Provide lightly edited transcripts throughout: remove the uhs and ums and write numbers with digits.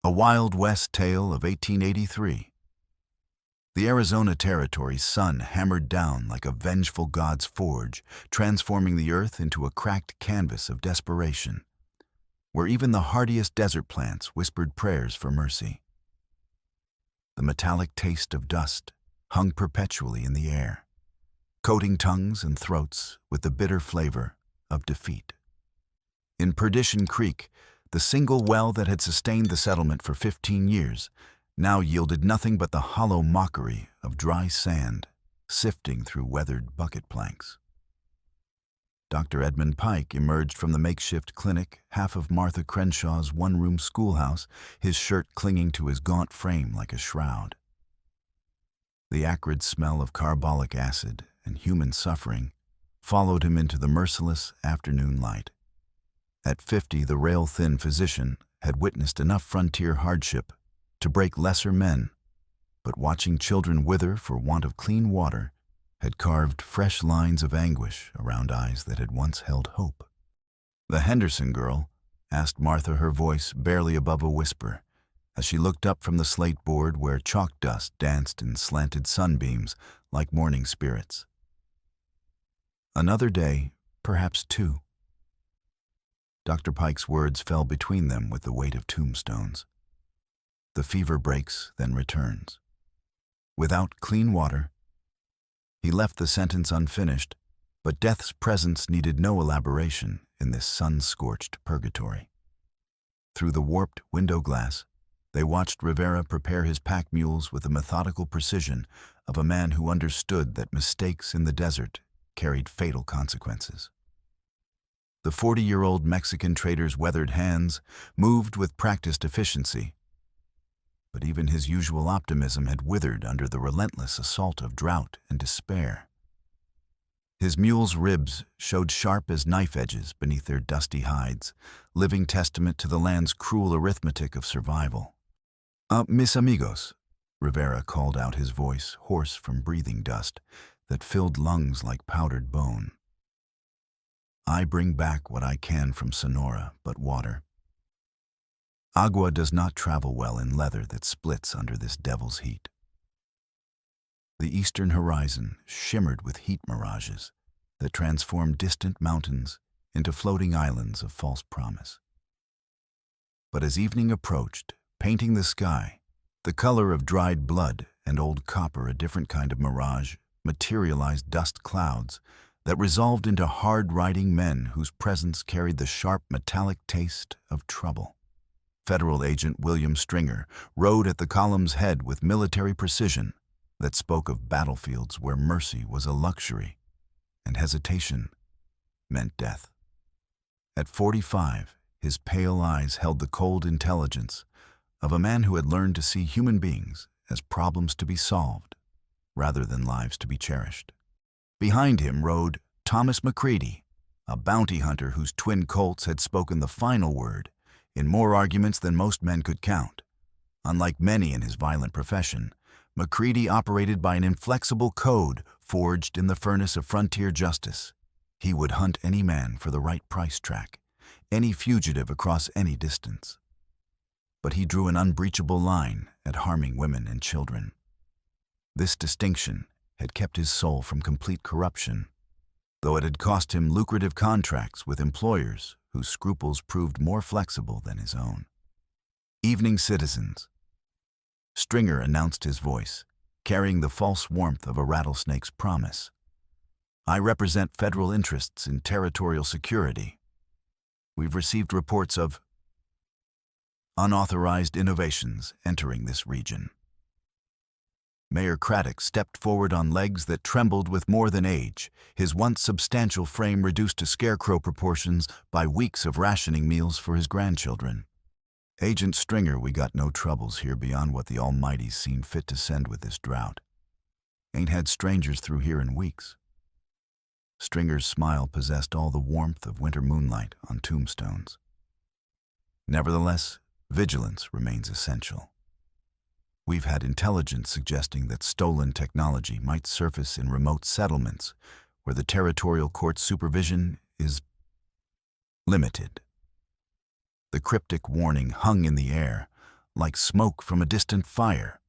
A Wild West Tale of 1883. The Arizona Territory's sun hammered down like a vengeful god's forge, transforming the earth into a cracked canvas of desperation, where even the hardiest desert plants whispered prayers for mercy. The metallic taste of dust hung perpetually in the air, coating tongues and throats with the bitter flavor of defeat. In Perdition Creek, the single well that had sustained the settlement for 15 years now yielded nothing but the hollow mockery of dry sand sifting through weathered bucket planks. Dr. Edmund Pike emerged from the makeshift clinic, half of Martha Crenshaw's one-room schoolhouse, his shirt clinging to his gaunt frame like a shroud. The acrid smell of carbolic acid and human suffering followed him into the merciless afternoon light. At 50, the rail-thin physician had witnessed enough frontier hardship to break lesser men, but watching children wither for want of clean water had carved fresh lines of anguish around eyes that had once held hope. "The Henderson girl?" asked Martha, her voice barely above a whisper, as she looked up from the slate board where chalk dust danced in slanted sunbeams like morning spirits. "Another day, perhaps two." Dr. Pike's words fell between them with the weight of tombstones. The fever breaks, then returns. Without clean water, he left the sentence unfinished, but death's presence needed no elaboration in this sun-scorched purgatory. Through the warped window glass, they watched Rivera prepare his pack mules with the methodical precision of a man who understood that mistakes in the desert carried fatal consequences. The 40-year-old Mexican trader's weathered hands moved with practiced efficiency, but even his usual optimism had withered under the relentless assault of drought and despair. His mule's ribs showed sharp as knife edges beneath their dusty hides, living testament to the land's cruel arithmetic of survival. Mis amigos," Rivera called out, his voice hoarse from breathing dust that filled lungs like powdered bone. "I bring back what I can from Sonora, but water. Agua does not travel well in leather that splits under this devil's heat." The eastern horizon shimmered with heat mirages that transformed distant mountains into floating islands of false promise. But as evening approached, painting the sky, the color of dried blood and old copper, a different kind of mirage materialized dust clouds that resolved into hard-riding men whose presence carried the sharp metallic taste of trouble. Federal Agent William Stringer rode at the column's head with military precision that spoke of battlefields where mercy was a luxury and hesitation meant death. At 45, his pale eyes held the cold intelligence of a man who had learned to see human beings as problems to be solved rather than lives to be cherished. Behind him rode Thomas McCready, a bounty hunter whose twin colts had spoken the final word in more arguments than most men could count. Unlike many in his violent profession, McCready operated by an inflexible code forged in the furnace of frontier justice. He would hunt any man for the right price track, any fugitive across any distance. But he drew an unbreachable line at harming women and children. This distinction had kept his soul from complete corruption, though it had cost him lucrative contracts with employers whose scruples proved more flexible than his own. "Evening, citizens." Stringer announced his voice, carrying the false warmth of a rattlesnake's promise. "I represent federal interests in territorial security. We've received reports of unauthorized innovations entering this region." Mayor Craddock stepped forward on legs that trembled with more than age, his once substantial frame reduced to scarecrow proportions by weeks of rationing meals for his grandchildren. "Agent Stringer, we got no troubles here beyond what the Almighty seen fit to send with this drought. Ain't had strangers through here in weeks." Stringer's smile possessed all the warmth of winter moonlight on tombstones. "Nevertheless, vigilance remains essential. We've had intelligence suggesting that stolen technology might surface in remote settlements where the territorial court's supervision is limited." The cryptic warning hung in the air, like smoke from a distant fire.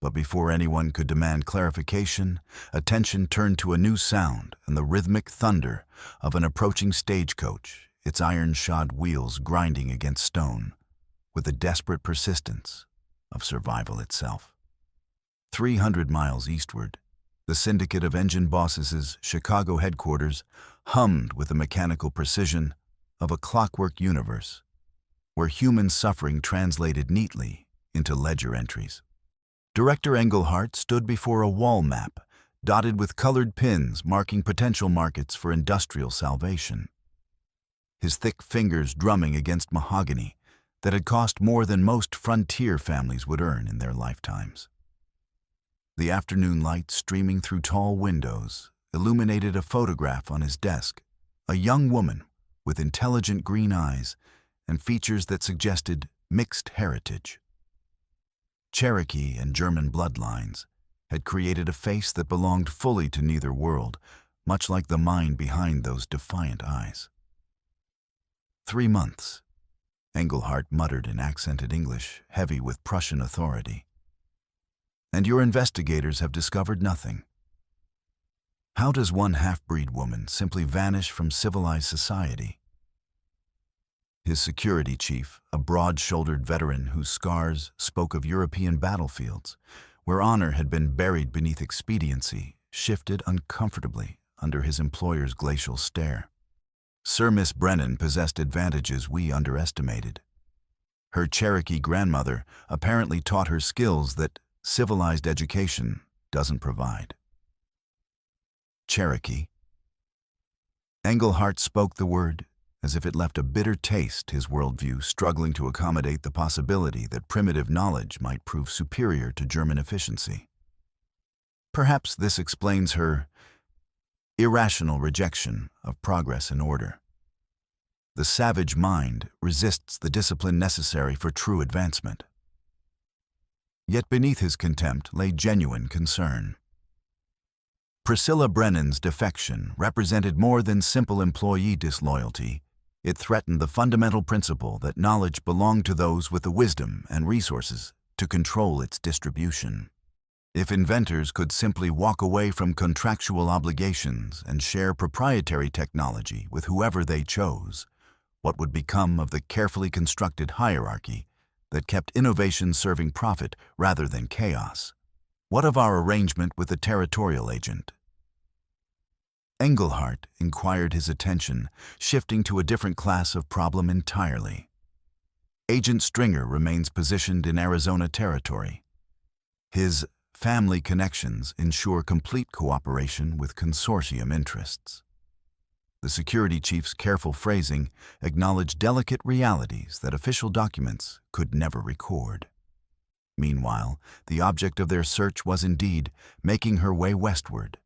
But before anyone could demand clarification, attention turned to a new sound and the rhythmic thunder of an approaching stagecoach, its iron-shod wheels grinding against stone, with the desperate persistence of survival itself. 300 miles eastward, the syndicate of engine bosses' Chicago headquarters hummed with the mechanical precision of a clockwork universe, where human suffering translated neatly into ledger entries. Director Engelhardt stood before a wall map, dotted with colored pins marking potential markets for industrial salvation. His thick fingers drumming against mahogany that had cost more than most frontier families would earn in their lifetimes. The afternoon light streaming through tall windows illuminated a photograph on his desk, a young woman with intelligent green eyes and features that suggested mixed heritage. Cherokee and German bloodlines had created a face that belonged fully to neither world, much like the mind behind those defiant eyes. 3 months, Engelhardt muttered in accented English, heavy with Prussian authority. And your investigators have discovered nothing. How does one half-breed woman simply vanish from civilized society? His security chief, a broad-shouldered veteran whose scars spoke of European battlefields, where honor had been buried beneath expediency, shifted uncomfortably under his employer's glacial stare. Sir Miss Brennan possessed advantages we underestimated. Her Cherokee grandmother apparently taught her skills that civilized education doesn't provide. Cherokee. Engelhardt spoke the word as if it left a bitter taste, his worldview struggling to accommodate the possibility that primitive knowledge might prove superior to German efficiency. Perhaps this explains her irrational rejection of progress and order. The savage mind resists the discipline necessary for true advancement. Yet beneath his contempt lay genuine concern. Priscilla Brennan's defection represented more than simple employee disloyalty. It threatened the fundamental principle that knowledge belonged to those with the wisdom and resources to control its distribution. If inventors could simply walk away from contractual obligations and share proprietary technology with whoever they chose, what would become of the carefully constructed hierarchy that kept innovation serving profit rather than chaos? What of our arrangement with the territorial agent? Engelhardt inquired, his attention shifting to a different class of problem entirely. Agent Stringer remains positioned in Arizona territory. His family connections ensure complete cooperation with consortium interests. The security chief's careful phrasing acknowledged delicate realities that official documents could never record. Meanwhile, the object of their search was indeed making her way westward,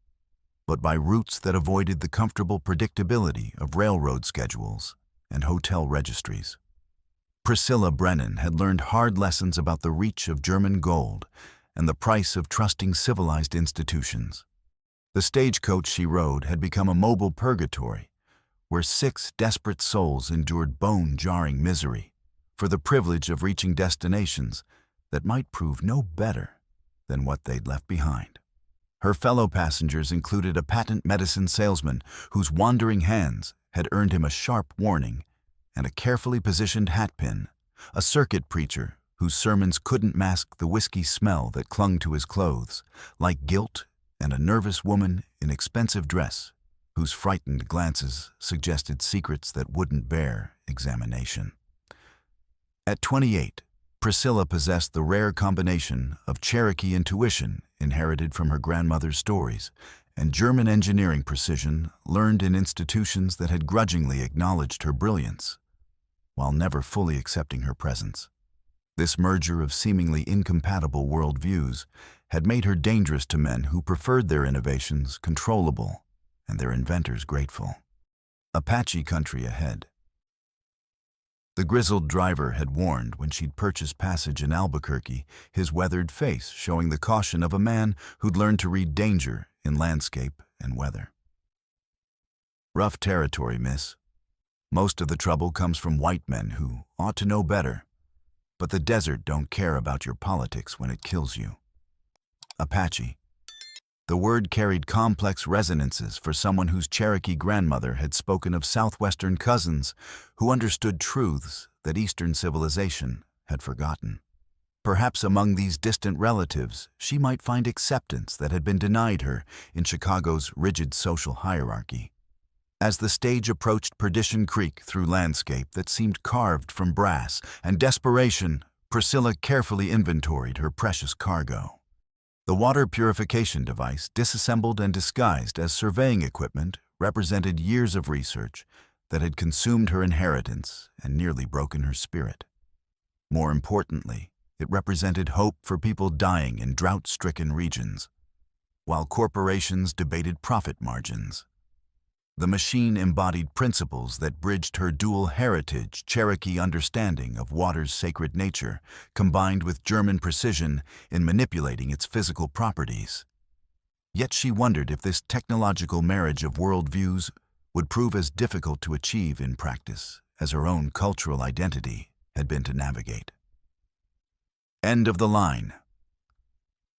but by routes that avoided the comfortable predictability of railroad schedules and hotel registries. Priscilla Brennan had learned hard lessons about the reach of German gold and the price of trusting civilized institutions. The stagecoach she rode had become a mobile purgatory, where 6 desperate souls endured bone-jarring misery for the privilege of reaching destinations that might prove no better than what they'd left behind. Her fellow passengers included a patent medicine salesman whose wandering hands had earned him a sharp warning, and a carefully positioned hatpin, a circuit preacher whose sermons couldn't mask the whiskey smell that clung to his clothes, like guilt, and a nervous woman in expensive dress whose frightened glances suggested secrets that wouldn't bear examination. At 28, Priscilla possessed the rare combination of Cherokee intuition inherited from her grandmother's stories and German engineering precision learned in institutions that had grudgingly acknowledged her brilliance, while never fully accepting her presence. This merger of seemingly incompatible worldviews had made her dangerous to men who preferred their innovations controllable and their inventors grateful. Apache country ahead. The grizzled driver had warned when she'd purchased passage in Albuquerque, his weathered face showing the caution of a man who'd learned to read danger in landscape and weather. Rough territory, miss. Most of the trouble comes from white men who ought to know better, but the desert don't care about your politics when it kills you. Apache. The word carried complex resonances for someone whose Cherokee grandmother had spoken of southwestern cousins who understood truths that Eastern civilization had forgotten. Perhaps among these distant relatives, she might find acceptance that had been denied her in Chicago's rigid social hierarchy. As the stage approached Perdition Creek through landscape that seemed carved from brass and desperation, Priscilla carefully inventoried her precious cargo. The water purification device, disassembled and disguised as surveying equipment, represented years of research that had consumed her inheritance and nearly broken her spirit. More importantly, it represented hope for people dying in drought-stricken regions, while corporations debated profit margins. The machine embodied principles that bridged her dual heritage, Cherokee understanding of water's sacred nature, combined with German precision in manipulating its physical properties. Yet she wondered if this technological marriage of worldviews would prove as difficult to achieve in practice as her own cultural identity had been to navigate. End of the line.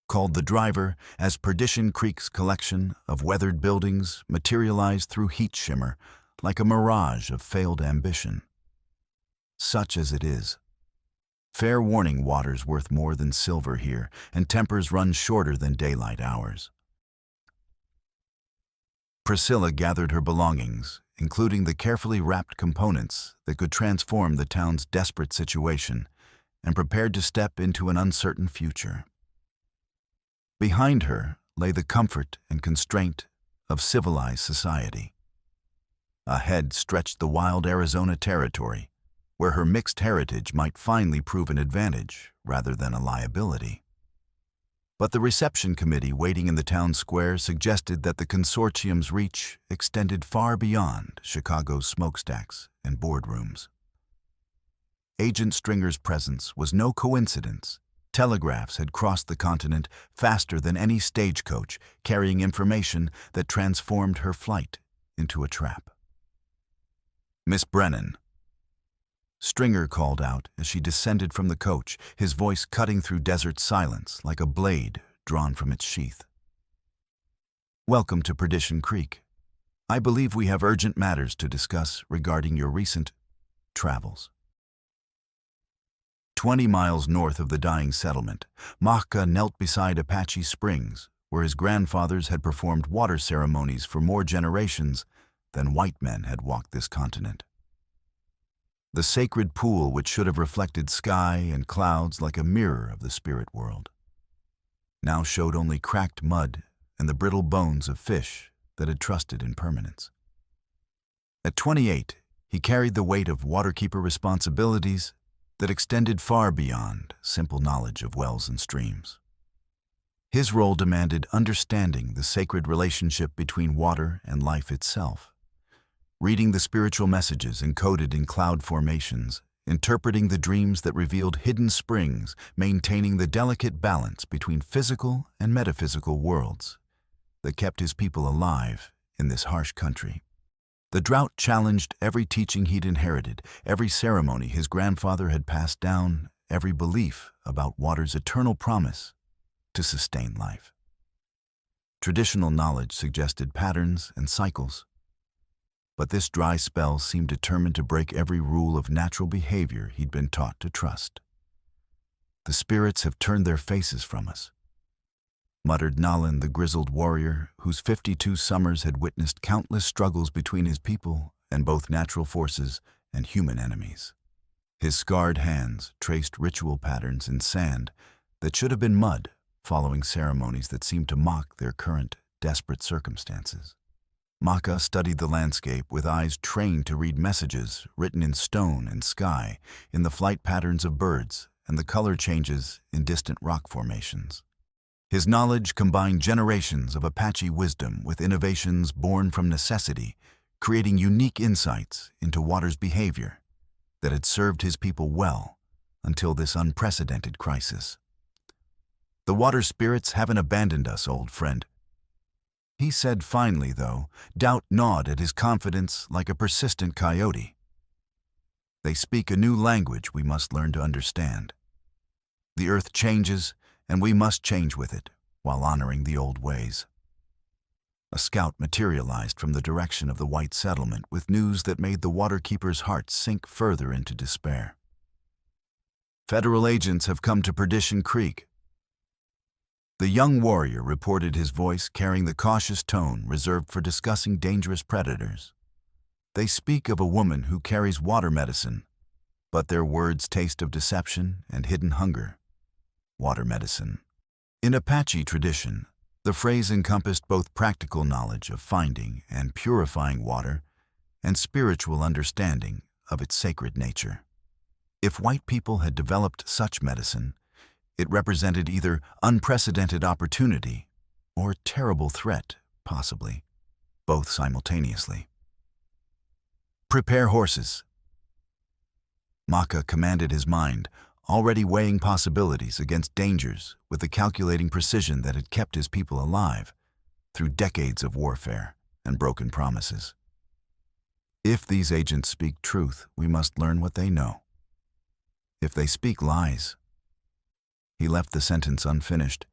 Called The Driver, as Perdition Creek's collection of weathered buildings materialized through heat shimmer like a mirage of failed ambition. Such as it is. Fair warning, water's worth more than silver here, and tempers run shorter than daylight hours. Priscilla gathered her belongings, including the carefully wrapped components that could transform the town's desperate situation, and prepared to step into an uncertain future. Behind her lay the comfort and constraint of civilized society. Ahead stretched the wild Arizona territory, where her mixed heritage might finally prove an advantage rather than a liability. But the reception committee waiting in the town square suggested that the consortium's reach extended far beyond Chicago's smokestacks and boardrooms. Agent Stringer's presence was no coincidence. Telegraphs had crossed the continent faster than any stagecoach, carrying information that transformed her flight into a trap. "Miss Brennan," Stringer called out as she descended from the coach, his voice cutting through desert silence like a blade drawn from its sheath. "Welcome to Perdition Creek. I believe we have urgent matters to discuss regarding your recent travels." 20 miles north of the dying settlement, Mahka knelt beside Apache Springs, where his grandfathers had performed water ceremonies for more generations than white men had walked this continent. The sacred pool, which should have reflected sky and clouds like a mirror of the spirit world, now showed only cracked mud and the brittle bones of fish that had trusted in permanence. At 28, he carried the weight of waterkeeper responsibilities that extended far beyond simple knowledge of wells and streams. His role demanded understanding the sacred relationship between water and life itself, reading the spiritual messages encoded in cloud formations, interpreting the dreams that revealed hidden springs, maintaining the delicate balance between physical and metaphysical worlds that kept his people alive in this harsh country. The drought challenged every teaching he'd inherited, every ceremony his grandfather had passed down, every belief about water's eternal promise to sustain life. Traditional knowledge suggested patterns and cycles, but this dry spell seemed determined to break every rule of natural behavior he'd been taught to trust. "The spirits have turned their faces from us," muttered Nalin, the grizzled warrior, whose 52 summers had witnessed countless struggles between his people and both natural forces and human enemies. His scarred hands traced ritual patterns in sand that should have been mud, following ceremonies that seemed to mock their current desperate circumstances. Mahka studied the landscape with eyes trained to read messages written in stone and sky, in the flight patterns of birds and the color changes in distant rock formations. His knowledge combined generations of Apache wisdom with innovations born from necessity, creating unique insights into water's behavior that had served his people well until this unprecedented crisis. "The water spirits haven't abandoned us, old friend," he said finally, though doubt gnawed at his confidence like a persistent coyote. They speak a new language we must learn to understand. The earth changes, and we must change with it, while honoring the old ways. A scout materialized from the direction of the white settlement with news that made the waterkeeper's heart sink further into despair. Federal agents have come to Perdition Creek. The young warrior reported, his voice carrying the cautious tone reserved for discussing dangerous predators. They speak of a woman who carries water medicine, but their words taste of deception and hidden hunger. Water medicine. In Apache tradition, the phrase encompassed both practical knowledge of finding and purifying water and spiritual understanding of its sacred nature. If white people had developed such medicine, it represented either unprecedented opportunity or terrible threat, possibly, both simultaneously. Prepare horses. Maka commanded his mind, already weighing possibilities against dangers with the calculating precision that had kept his people alive through decades of warfare and broken promises. If these agents speak truth, we must learn what they know. If they speak lies. He left the sentence unfinished,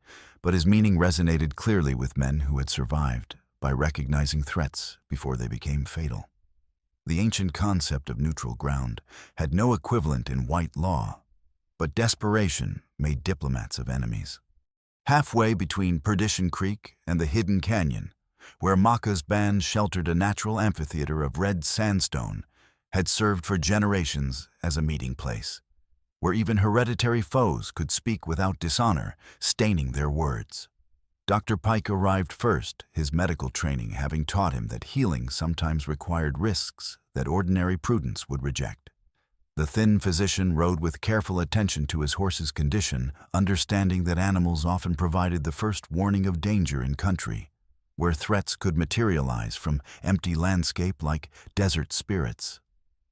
but his meaning resonated clearly with men who had survived by recognizing threats before they became fatal. The ancient concept of neutral ground had no equivalent in white law, but desperation made diplomats of enemies. Halfway between Perdition Creek and the hidden canyon, where Maka's band sheltered a natural amphitheater of red sandstone, had served for generations as a meeting place, where even hereditary foes could speak without dishonor, staining their words. Dr. Pike arrived first, his medical training having taught him that healing sometimes required risks that ordinary prudence would reject. The thin physician rode with careful attention to his horse's condition, understanding that animals often provided the first warning of danger in country, where threats could materialize from empty landscape like desert spirits.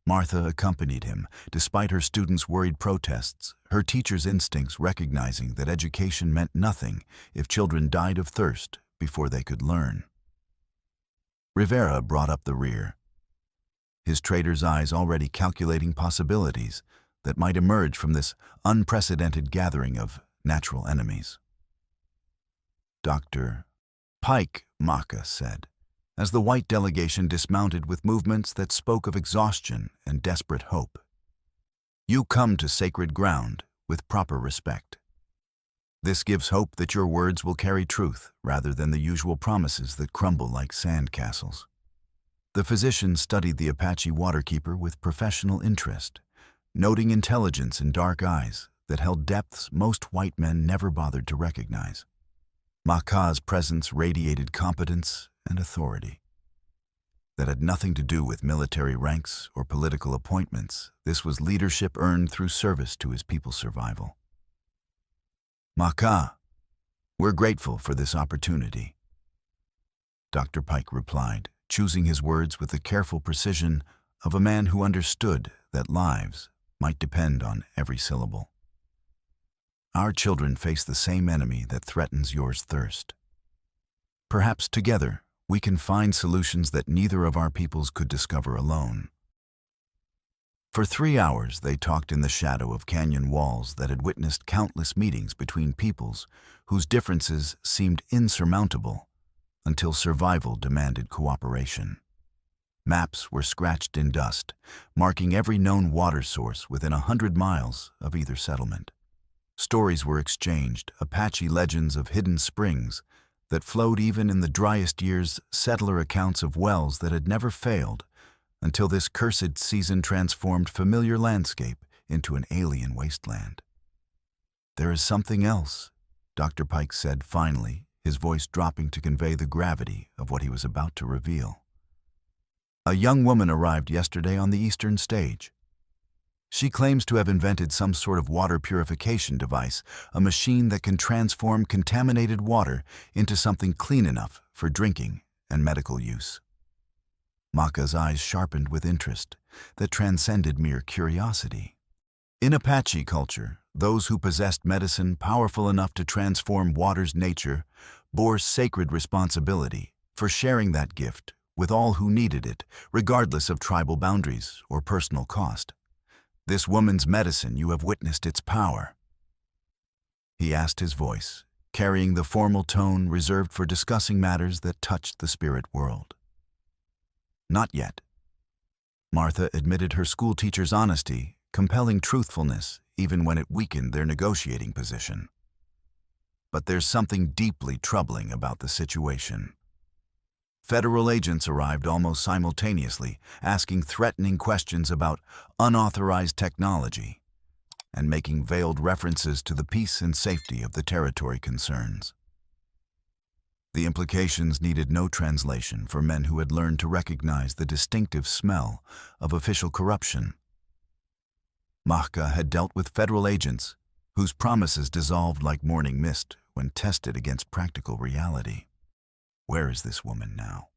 Martha accompanied him, despite her students' worried protests, her teacher's instincts recognizing that education meant nothing if children died of thirst before they could learn. Rivera brought up the rear, his trader's eyes already calculating possibilities that might emerge from this unprecedented gathering of natural enemies. Dr. Pike, Maka said, as the white delegation dismounted with movements that spoke of exhaustion and desperate hope. You come to sacred ground with proper respect. This gives hope that your words will carry truth rather than the usual promises that crumble like sand castles. The physician studied the Apache waterkeeper with professional interest, noting intelligence in dark eyes that held depths most white men never bothered to recognize. Maka's presence radiated competence and authority. That had nothing to do with military ranks or political appointments. This was leadership earned through service to his people's survival. Maka, we're grateful for this opportunity, Dr. Pike replied, choosing his words with the careful precision of a man who understood that lives might depend on every syllable. Our children face the same enemy that threatens yours thirst. Perhaps together we can find solutions that neither of our peoples could discover alone. For 3 hours they talked in the shadow of canyon walls that had witnessed countless meetings between peoples whose differences seemed insurmountable until survival demanded cooperation. Maps were scratched in dust, marking every known water source within 100 miles of either settlement. Stories were exchanged, Apache legends of hidden springs that flowed even in the driest years, settler accounts of wells that had never failed, until this cursed season transformed familiar landscape into an alien wasteland. There is something else, Dr. Pike said finally, his voice dropping to convey the gravity of what he was about to reveal. A young woman arrived yesterday on the eastern stage. She claims to have invented some sort of water purification device, a machine that can transform contaminated water into something clean enough for drinking and medical use. Maka's eyes sharpened with interest that transcended mere curiosity. In Apache culture, those who possessed medicine powerful enough to transform water's nature bore sacred responsibility for sharing that gift with all who needed it, regardless of tribal boundaries or personal cost. This woman's medicine, you have witnessed its power. He asked, his voice carrying the formal tone reserved for discussing matters that touched the spirit world. Not yet. Martha admitted her schoolteacher's honesty, compelling truthfulness even when it weakened their negotiating position. But there's something deeply troubling about the situation. Federal agents arrived almost simultaneously, asking threatening questions about unauthorized technology and making veiled references to the peace and safety of the territory concerns. The implications needed no translation for men who had learned to recognize the distinctive smell of official corruption. Mahka had dealt with federal agents whose promises dissolved like morning mist when tested against practical reality. Where is this woman now?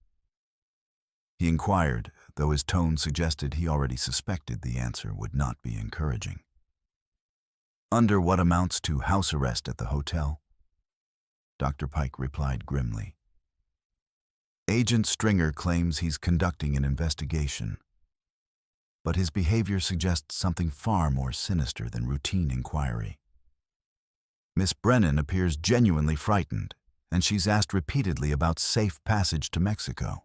He inquired, though his tone suggested he already suspected the answer would not be encouraging. Under what amounts to house arrest at the hotel, Dr. Pike replied grimly. Agent Stringer claims he's conducting an investigation, but his behavior suggests something far more sinister than routine inquiry. Miss Brennan appears genuinely frightened, and she's asked repeatedly about safe passage to Mexico.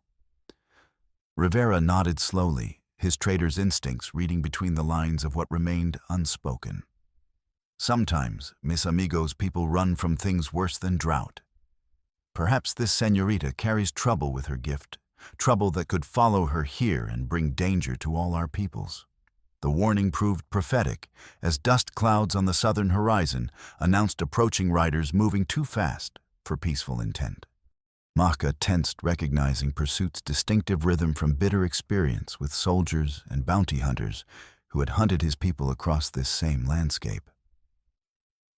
Rivera nodded slowly, his trader's instincts reading between the lines of what remained unspoken. Sometimes, Miss Amigo's people run from things worse than drought. Perhaps this señorita carries trouble with her gift, trouble that could follow her here and bring danger to all our peoples. The warning proved prophetic, as dust clouds on the southern horizon announced approaching riders moving too fast for peaceful intent. Mahka tensed, recognizing pursuit's distinctive rhythm from bitter experience with soldiers and bounty hunters who had hunted his people across this same landscape.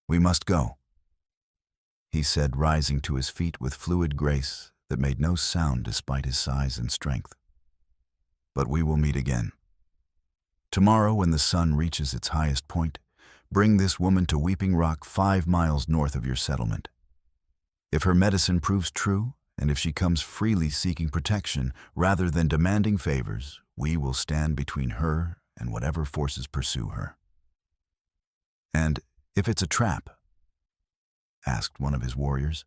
We must go, he said, rising to his feet with fluid grace that made no sound despite his size and strength. But we will meet again. Tomorrow, when the sun reaches its highest point, bring this woman to Weeping Rock 5 miles north of your settlement. If her medicine proves true, and if she comes freely seeking protection rather than demanding favors, we will stand between her and whatever forces pursue her. And if it's a trap? Asked one of his warriors,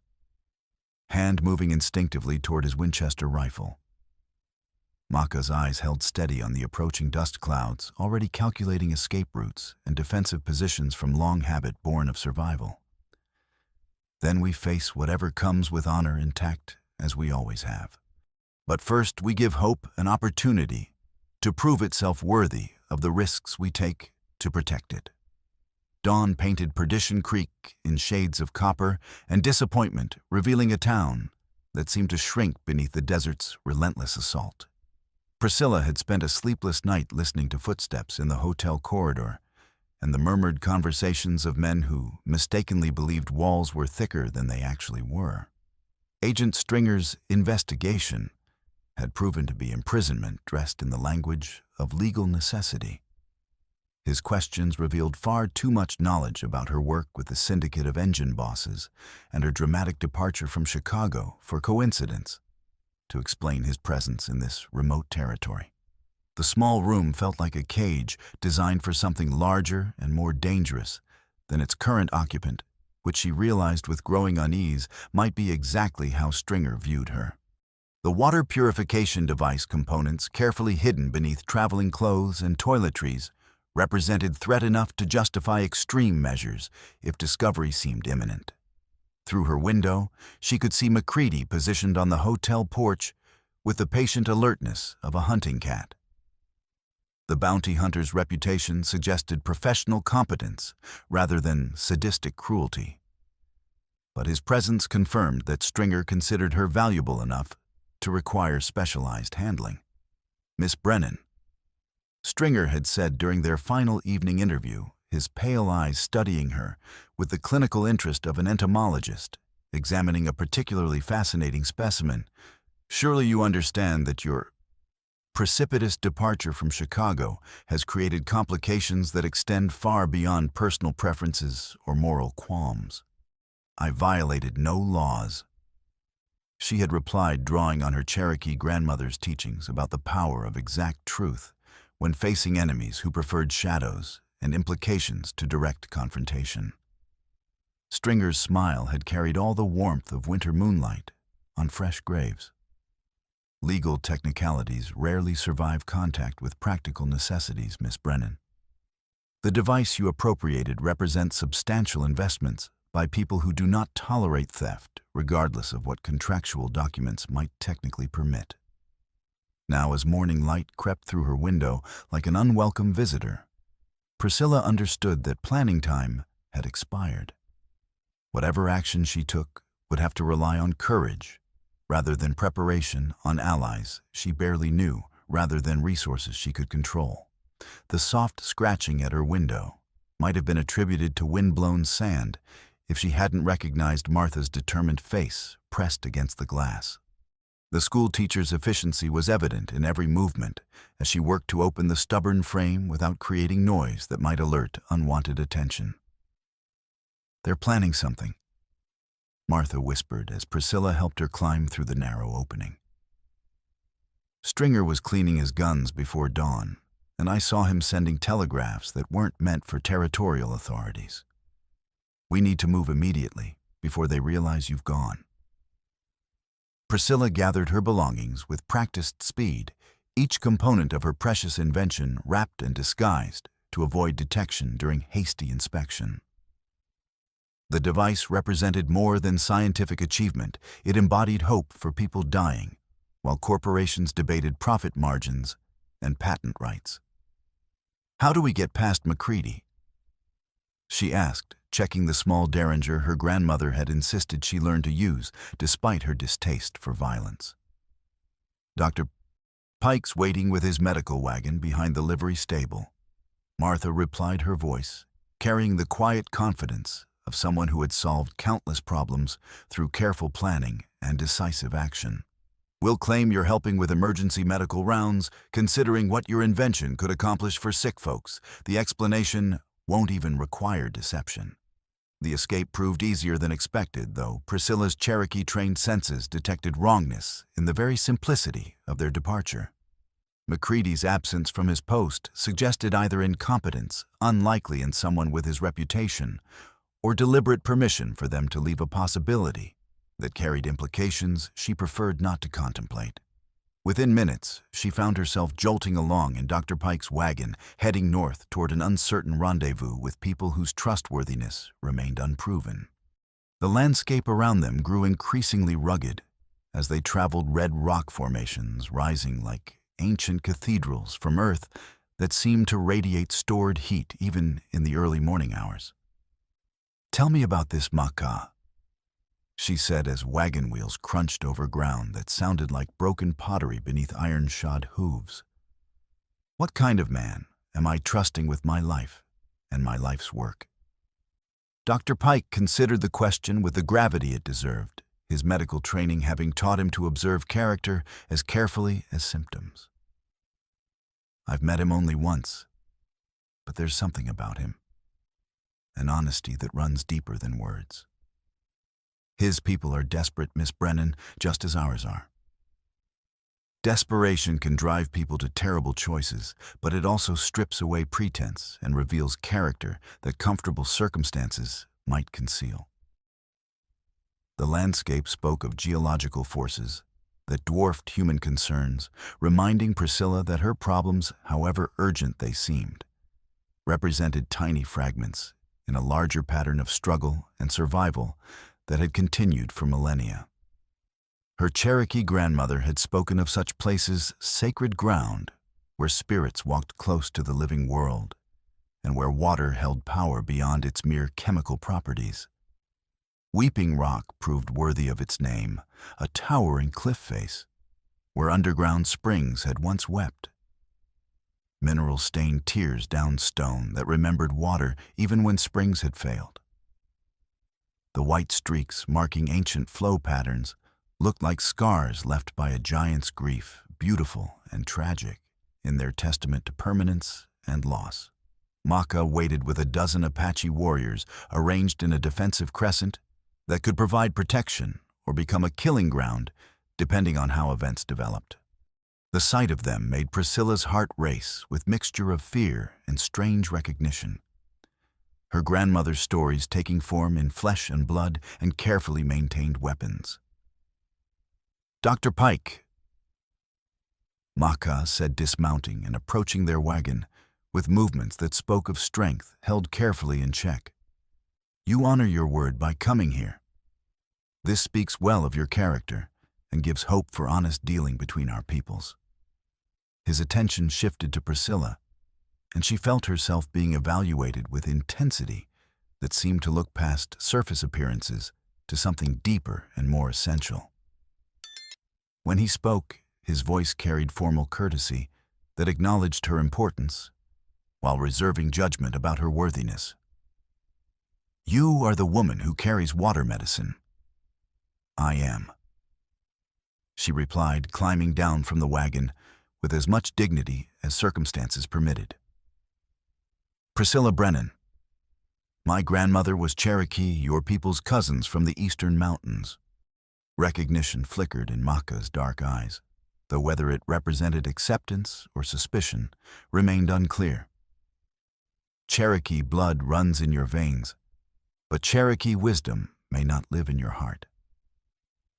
hand moving instinctively toward his Winchester rifle. Mahka's eyes held steady on the approaching dust clouds, already calculating escape routes and defensive positions from long habit born of survival. Then we face whatever comes with honor intact, as we always have. But first we give hope an opportunity to prove itself worthy of the risks we take to protect it. Dawn painted Perdition Creek in shades of copper and disappointment, revealing a town that seemed to shrink beneath the desert's relentless assault. Priscilla had spent a sleepless night listening to footsteps in the hotel corridor and the murmured conversations of men who mistakenly believed walls were thicker than they actually were. Agent Stringer's investigation had proven to be imprisonment dressed in the language of legal necessity. His questions revealed far too much knowledge about her work with the syndicate of engine bosses and her dramatic departure from Chicago for coincidence to explain his presence in this remote territory. The small room felt like a cage designed for something larger and more dangerous than its current occupant, which she realized with growing unease might be exactly how Stringer viewed her. The water purification device components, carefully hidden beneath traveling clothes and toiletries, represented threat enough to justify extreme measures if discovery seemed imminent. Through her window, she could see McCready positioned on the hotel porch with the patient alertness of a hunting cat. The bounty hunter's reputation suggested professional competence rather than sadistic cruelty. But his presence confirmed that Stringer considered her valuable enough to require specialized handling. Miss Brennan, Stringer had said during their final evening interview, his pale eyes studying her with the clinical interest of an entomologist, examining a particularly fascinating specimen. Surely you understand that your precipitous departure from Chicago has created complications that extend far beyond personal preferences or moral qualms. I violated no laws. She had replied, drawing on her Cherokee grandmother's teachings about the power of exact truth when facing enemies who preferred shadows and implications to direct confrontation. Stringer's smile had carried all the warmth of winter moonlight on fresh graves. Legal technicalities rarely survive contact with practical necessities, Miss Brennan. The device you appropriated represents substantial investments by people who do not tolerate theft, regardless of what contractual documents might technically permit. Now, as morning light crept through her window like an unwelcome visitor, Priscilla understood that planning time had expired. Whatever action she took would have to rely on courage rather than preparation, on allies she barely knew rather than resources she could control. The soft scratching at her window might have been attributed to wind-blown sand if she hadn't recognized Martha's determined face pressed against the glass. The school teacher's efficiency was evident in every movement as she worked to open the stubborn frame without creating noise that might alert unwanted attention. "They're planning something," Martha whispered as Priscilla helped her climb through the narrow opening. "Stringer was cleaning his guns before dawn, and I saw him sending telegraphs that weren't meant for territorial authorities. We need to move immediately before they realize you've gone." Priscilla gathered her belongings with practiced speed, each component of her precious invention wrapped and disguised to avoid detection during hasty inspection. The device represented more than scientific achievement. It embodied hope for people dying, while corporations debated profit margins and patent rights. "How do we get past McCready?" she asked, checking the small derringer her grandmother had insisted she learn to use, despite her distaste for violence. "Dr. Pike's waiting with his medical wagon behind the livery stable," Martha replied, her voice carrying the quiet confidence of someone who had solved countless problems through careful planning and decisive action. "We'll claim you're helping with emergency medical rounds, considering what your invention could accomplish for sick folks. The explanation won't even require deception." The escape proved easier than expected, though Priscilla's Cherokee-trained senses detected wrongness in the very simplicity of their departure. McCready's absence from his post suggested either incompetence, unlikely in someone with his reputation, or deliberate permission for them to leave, a possibility that carried implications she preferred not to contemplate. Within minutes, she found herself jolting along in Dr. Pike's wagon, heading north toward an uncertain rendezvous with people whose trustworthiness remained unproven. The landscape around them grew increasingly rugged as they traveled red rock formations rising like ancient cathedrals from earth that seemed to radiate stored heat even in the early morning hours. "Tell me about this Maka," she said as wagon wheels crunched over ground that sounded like broken pottery beneath iron-shod hooves. "What kind of man am I trusting with my life and my life's work?" Dr. Pike considered the question with the gravity it deserved, his medical training having taught him to observe character as carefully as symptoms. "I've met him only once, but there's something about him. An honesty that runs deeper than words. His people are desperate, Miss Brennan, just as ours are. Desperation can drive people to terrible choices, but it also strips away pretense and reveals character that comfortable circumstances might conceal." The landscape spoke of geological forces that dwarfed human concerns, reminding Priscilla that her problems, however urgent they seemed, represented tiny fragments in a larger pattern of struggle and survival that had continued for millennia. Her Cherokee grandmother had spoken of such places sacred ground where spirits walked close to the living world and where water held power beyond its mere chemical properties. Weeping Rock proved worthy of its name, a towering cliff face where underground springs had once wept. Mineral-stained tears down stone that remembered water even when springs had failed. The white streaks marking ancient flow patterns looked like scars left by a giant's grief, beautiful and tragic in their testament to permanence and loss. Maka waited with a dozen Apache warriors arranged in a defensive crescent that could provide protection or become a killing ground depending on how events developed. The sight of them made Priscilla's heart race with mixture of fear and strange recognition. Her grandmother's stories taking form in flesh and blood and carefully maintained weapons. "Dr. Pike," Maka said, dismounting and approaching their wagon with movements that spoke of strength held carefully in check. "You honor your word by coming here. This speaks well of your character and gives hope for honest dealing between our peoples." His attention shifted to Priscilla, and she felt herself being evaluated with intensity that seemed to look past surface appearances to something deeper and more essential. When he spoke, his voice carried formal courtesy that acknowledged her importance, while reserving judgment about her worthiness. "You are the woman who carries water medicine." "I am," she replied, climbing down from the wagon with as much dignity as circumstances permitted. "Priscilla Brennan. My grandmother was Cherokee, your people's cousins from the eastern mountains." Recognition flickered in Maka's dark eyes, though whether it represented acceptance or suspicion remained unclear. "Cherokee blood runs in your veins, but Cherokee wisdom may not live in your heart.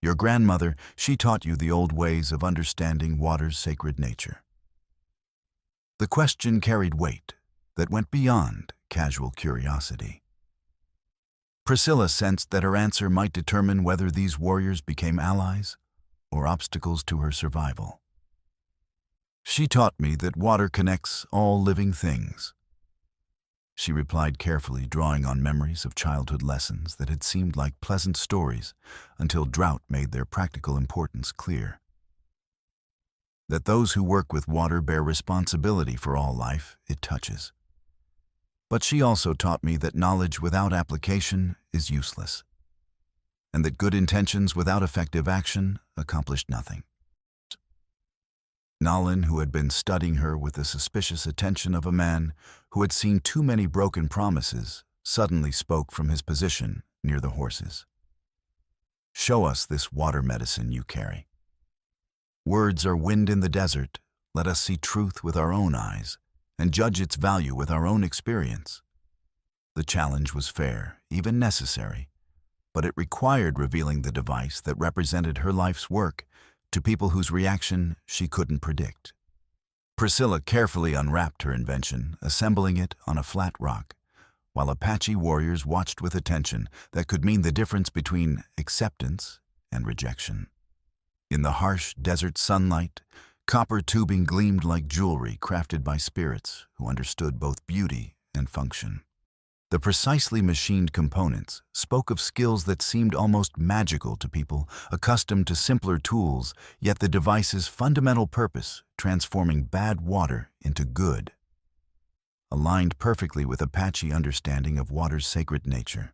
Your grandmother, she taught you the old ways of understanding water's sacred nature." The question carried weight that went beyond casual curiosity. Priscilla sensed that her answer might determine whether these warriors became allies or obstacles to her survival. "She taught me that water connects all living things," she replied carefully, drawing on memories of childhood lessons that had seemed like pleasant stories until drought made their practical importance clear. "That those who work with water bear responsibility for all life it touches. But she also taught me that knowledge without application is useless, and that good intentions without effective action accomplish nothing." Nalin, who had been studying her with the suspicious attention of a man who had seen too many broken promises, suddenly spoke from his position near the horses. "Show us this water medicine you carry. Words are wind in the desert. Let us see truth with our own eyes and judge its value with our own experience." The challenge was fair, even necessary, but it required revealing the device that represented her life's work to people whose reaction she couldn't predict. Priscilla carefully unwrapped her invention, assembling it on a flat rock, while Apache warriors watched with attention that could mean the difference between acceptance and rejection. In the harsh desert sunlight, copper tubing gleamed like jewelry crafted by spirits who understood both beauty and function. The precisely machined components spoke of skills that seemed almost magical to people accustomed to simpler tools, yet the device's fundamental purpose, transforming bad water into good, aligned perfectly with Apache understanding of water's sacred nature.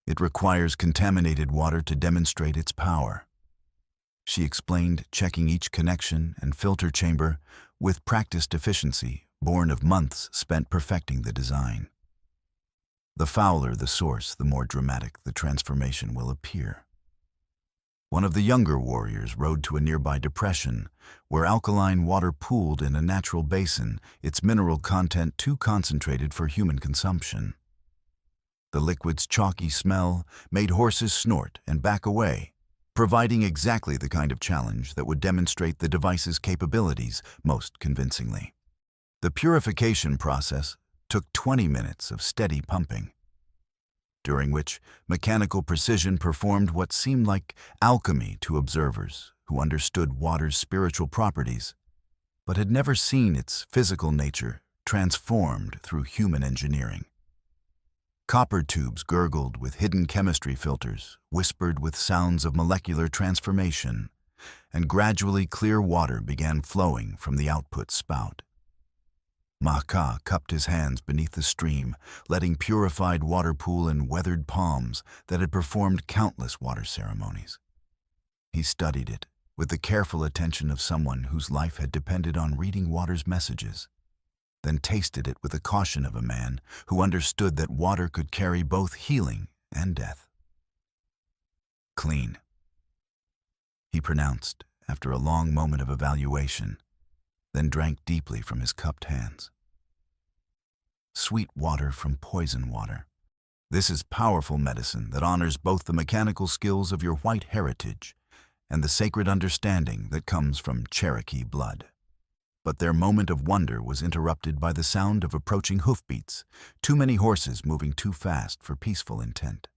"It requires contaminated water to demonstrate its power," she explained, checking each connection and filter chamber with practiced efficiency born of months spent perfecting the design. "The fouler the source, the more dramatic the transformation will appear." One of the younger warriors rode to a nearby depression where alkaline water pooled in a natural basin, its mineral content too concentrated for human consumption. The liquid's chalky smell made horses snort and back away, providing exactly the kind of challenge that would demonstrate the device's capabilities most convincingly. The purification process took 20 minutes of steady pumping, during which mechanical precision performed what seemed like alchemy to observers who understood water's spiritual properties, but had never seen its physical nature transformed through human engineering. Copper tubes gurgled with hidden chemistry filters, whispered with sounds of molecular transformation, and gradually clear water began flowing from the output spout. Maka cupped his hands beneath the stream, letting purified water pool in weathered palms that had performed countless water ceremonies. He studied it with the careful attention of someone whose life had depended on reading water's messages, then tasted it with the caution of a man who understood that water could carry both healing and death. "Clean," he pronounced after a long moment of evaluation, then drank deeply from his cupped hands. Sweet water from poison water. This is powerful medicine that honors both the mechanical skills of your white heritage and the sacred understanding that comes from Cherokee blood. But their moment of wonder was interrupted by the sound of approaching hoofbeats, too many horses moving too fast for peaceful intent.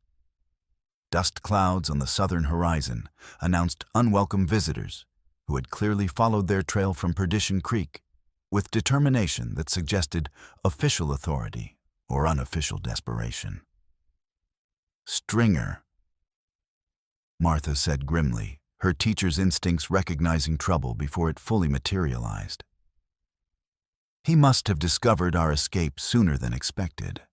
Dust clouds on the southern horizon announced unwelcome visitors who had clearly followed their trail from Perdition Creek with determination that suggested official authority or unofficial desperation. "Stringer," Martha said grimly, her teacher's instincts recognizing trouble before it fully materialized. "He must have discovered our escape sooner than expected."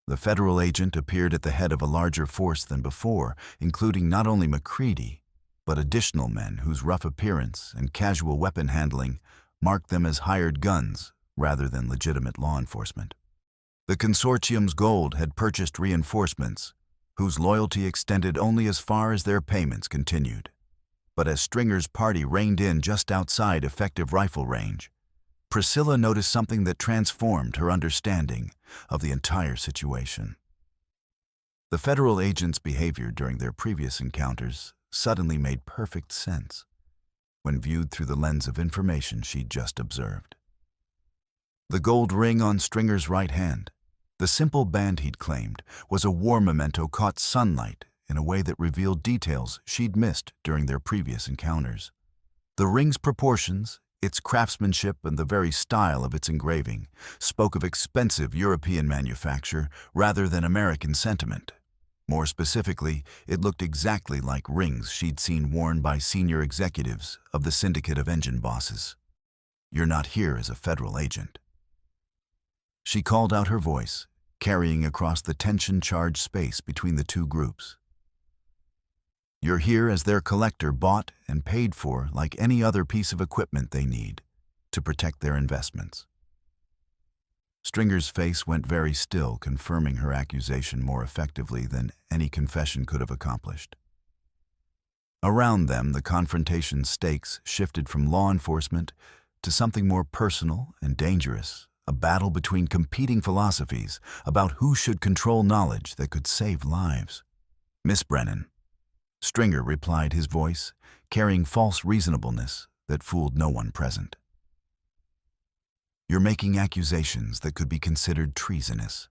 The federal agent appeared at the head of a larger force than before, including not only McCready, but additional men whose rough appearance and casual weapon handling marked them as hired guns rather than legitimate law enforcement. The consortium's gold had purchased reinforcements, whose loyalty extended only as far as their payments continued. But as Stringer's party reined in just outside effective rifle range, Priscilla noticed something that transformed her understanding of the entire situation. The federal agent's behavior during their previous encounters suddenly made perfect sense when viewed through the lens of information she'd just observed. The gold ring on Stringer's right hand, the simple band he'd claimed, was a war memento caught sunlight in a way that revealed details she'd missed during their previous encounters. The ring's proportions, its craftsmanship, and the very style of its engraving spoke of expensive European manufacture rather than American sentiment. More specifically, it looked exactly like rings she'd seen worn by senior executives of the syndicate of engine bosses. "You're not here as a federal agent." She called out her voice, carrying across the tension-charged space between the two groups. "You're here as their collector, bought and paid for like any other piece of equipment they need to protect their investments." Stringer's face went very still, confirming her accusation more effectively than any confession could have accomplished. Around them, the confrontation's stakes shifted from law enforcement to something more personal and dangerous, a battle between competing philosophies about who should control knowledge that could save lives. "Miss Brennan," Stringer replied, his voice carrying false reasonableness that fooled no one present. "You're making accusations that could be considered treasonous.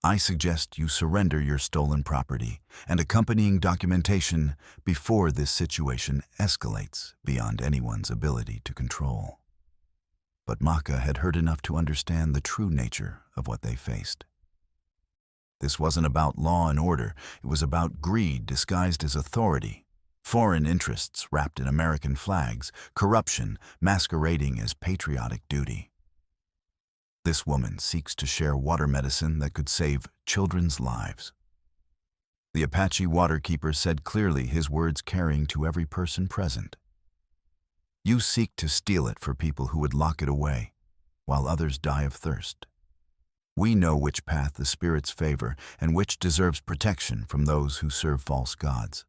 I suggest you surrender your stolen property and accompanying documentation before this situation escalates beyond anyone's ability to control." But Maka had heard enough to understand the true nature of what they faced. This wasn't about law and order, it was about greed disguised as authority, foreign interests wrapped in American flags, corruption masquerading as patriotic duty. This woman seeks to share water medicine that could save children's lives. The Apache waterkeeper said clearly, his words carrying to every person present. "You seek to steal it for people who would lock it away, while others die of thirst. We know which path the spirits favor and which deserves protection from those who serve false gods."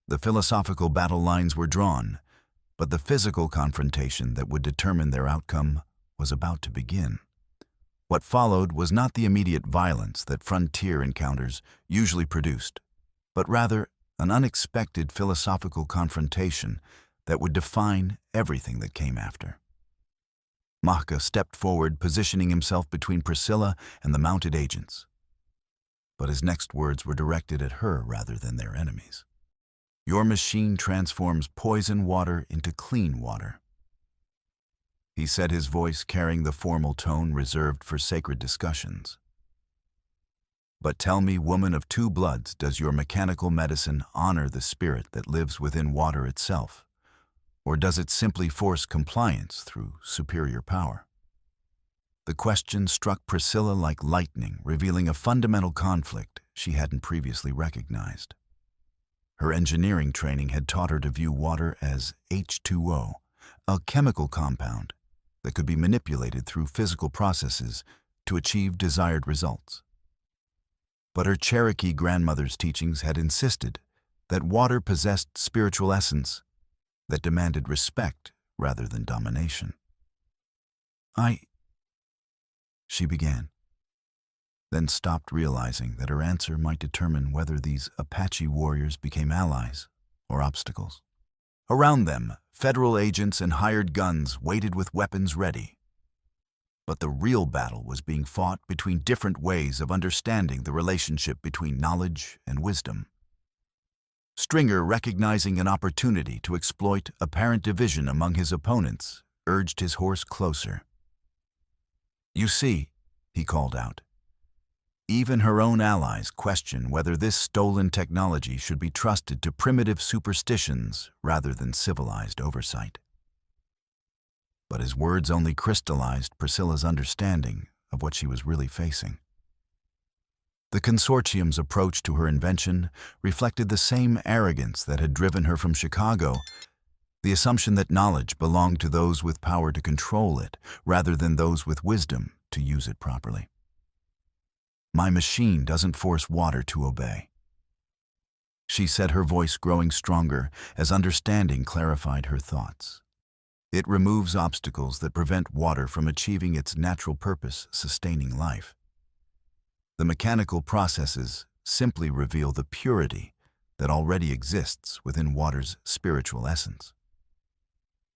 The philosophical battle lines were drawn, but the physical confrontation that would determine their outcome was about to begin. What followed was not the immediate violence that frontier encounters usually produced, but rather an unexpected philosophical confrontation that would define everything that came after. Maka stepped forward, positioning himself between Priscilla and the mounted agents. But his next words were directed at her rather than their enemies. "Your machine transforms poison water into clean water," he said, his voice carrying the formal tone reserved for sacred discussions. "But tell me, woman of two bloods, does your mechanical medicine honor the spirit that lives within water itself? Or does it simply force compliance through superior power?" The question struck Priscilla like lightning, revealing a fundamental conflict she hadn't previously recognized. Her engineering training had taught her to view water as H2O, a chemical compound that could be manipulated through physical processes to achieve desired results. But her Cherokee grandmother's teachings had insisted that water possessed spiritual essence that demanded respect rather than domination. She began, then stopped, realizing that her answer might determine whether these Apache warriors became allies or obstacles. Around them, federal agents and hired guns waited with weapons ready. But the real battle was being fought between different ways of understanding the relationship between knowledge and wisdom. Stringer, recognizing an opportunity to exploit apparent division among his opponents, urged his horse closer. "You see," he called out, "even her own allies question whether this stolen technology should be trusted to primitive superstitions rather than civilized oversight." But his words only crystallized Priscilla's understanding of what she was really facing. The consortium's approach to her invention reflected the same arrogance that had driven her from Chicago, the assumption that knowledge belonged to those with power to control it, rather than those with wisdom to use it properly. "My machine doesn't force water to obey," she said, her voice growing stronger as understanding clarified her thoughts. "It removes obstacles that prevent water from achieving its natural purpose, sustaining life. The mechanical processes simply reveal the purity that already exists within water's spiritual essence."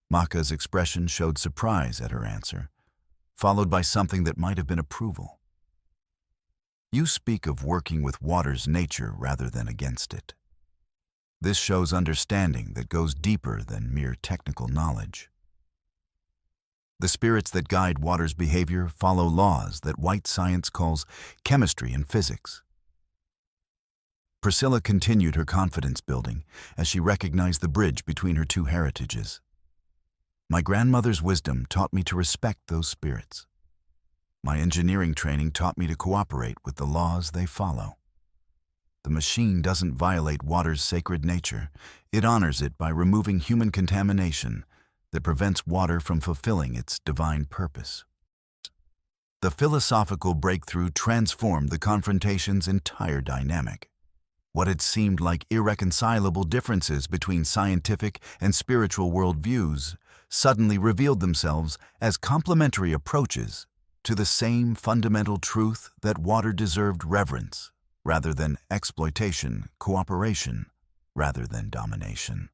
Maka's expression showed surprise at her answer, followed by something that might have been approval. "You speak of working with water's nature rather than against it. This shows understanding that goes deeper than mere technical knowledge. The spirits that guide water's behavior follow laws that white science calls chemistry and physics." Priscilla continued her confidence building as she recognized the bridge between her two heritages. "My grandmother's wisdom taught me to respect those spirits. My engineering training taught me to cooperate with the laws they follow. The machine doesn't violate water's sacred nature. It honors it by removing human contamination that prevents water from fulfilling its divine purpose." The philosophical breakthrough transformed the confrontation's entire dynamic. What had seemed like irreconcilable differences between scientific and spiritual worldviews suddenly revealed themselves as complementary approaches to the same fundamental truth that water deserved reverence rather than exploitation, cooperation rather than domination.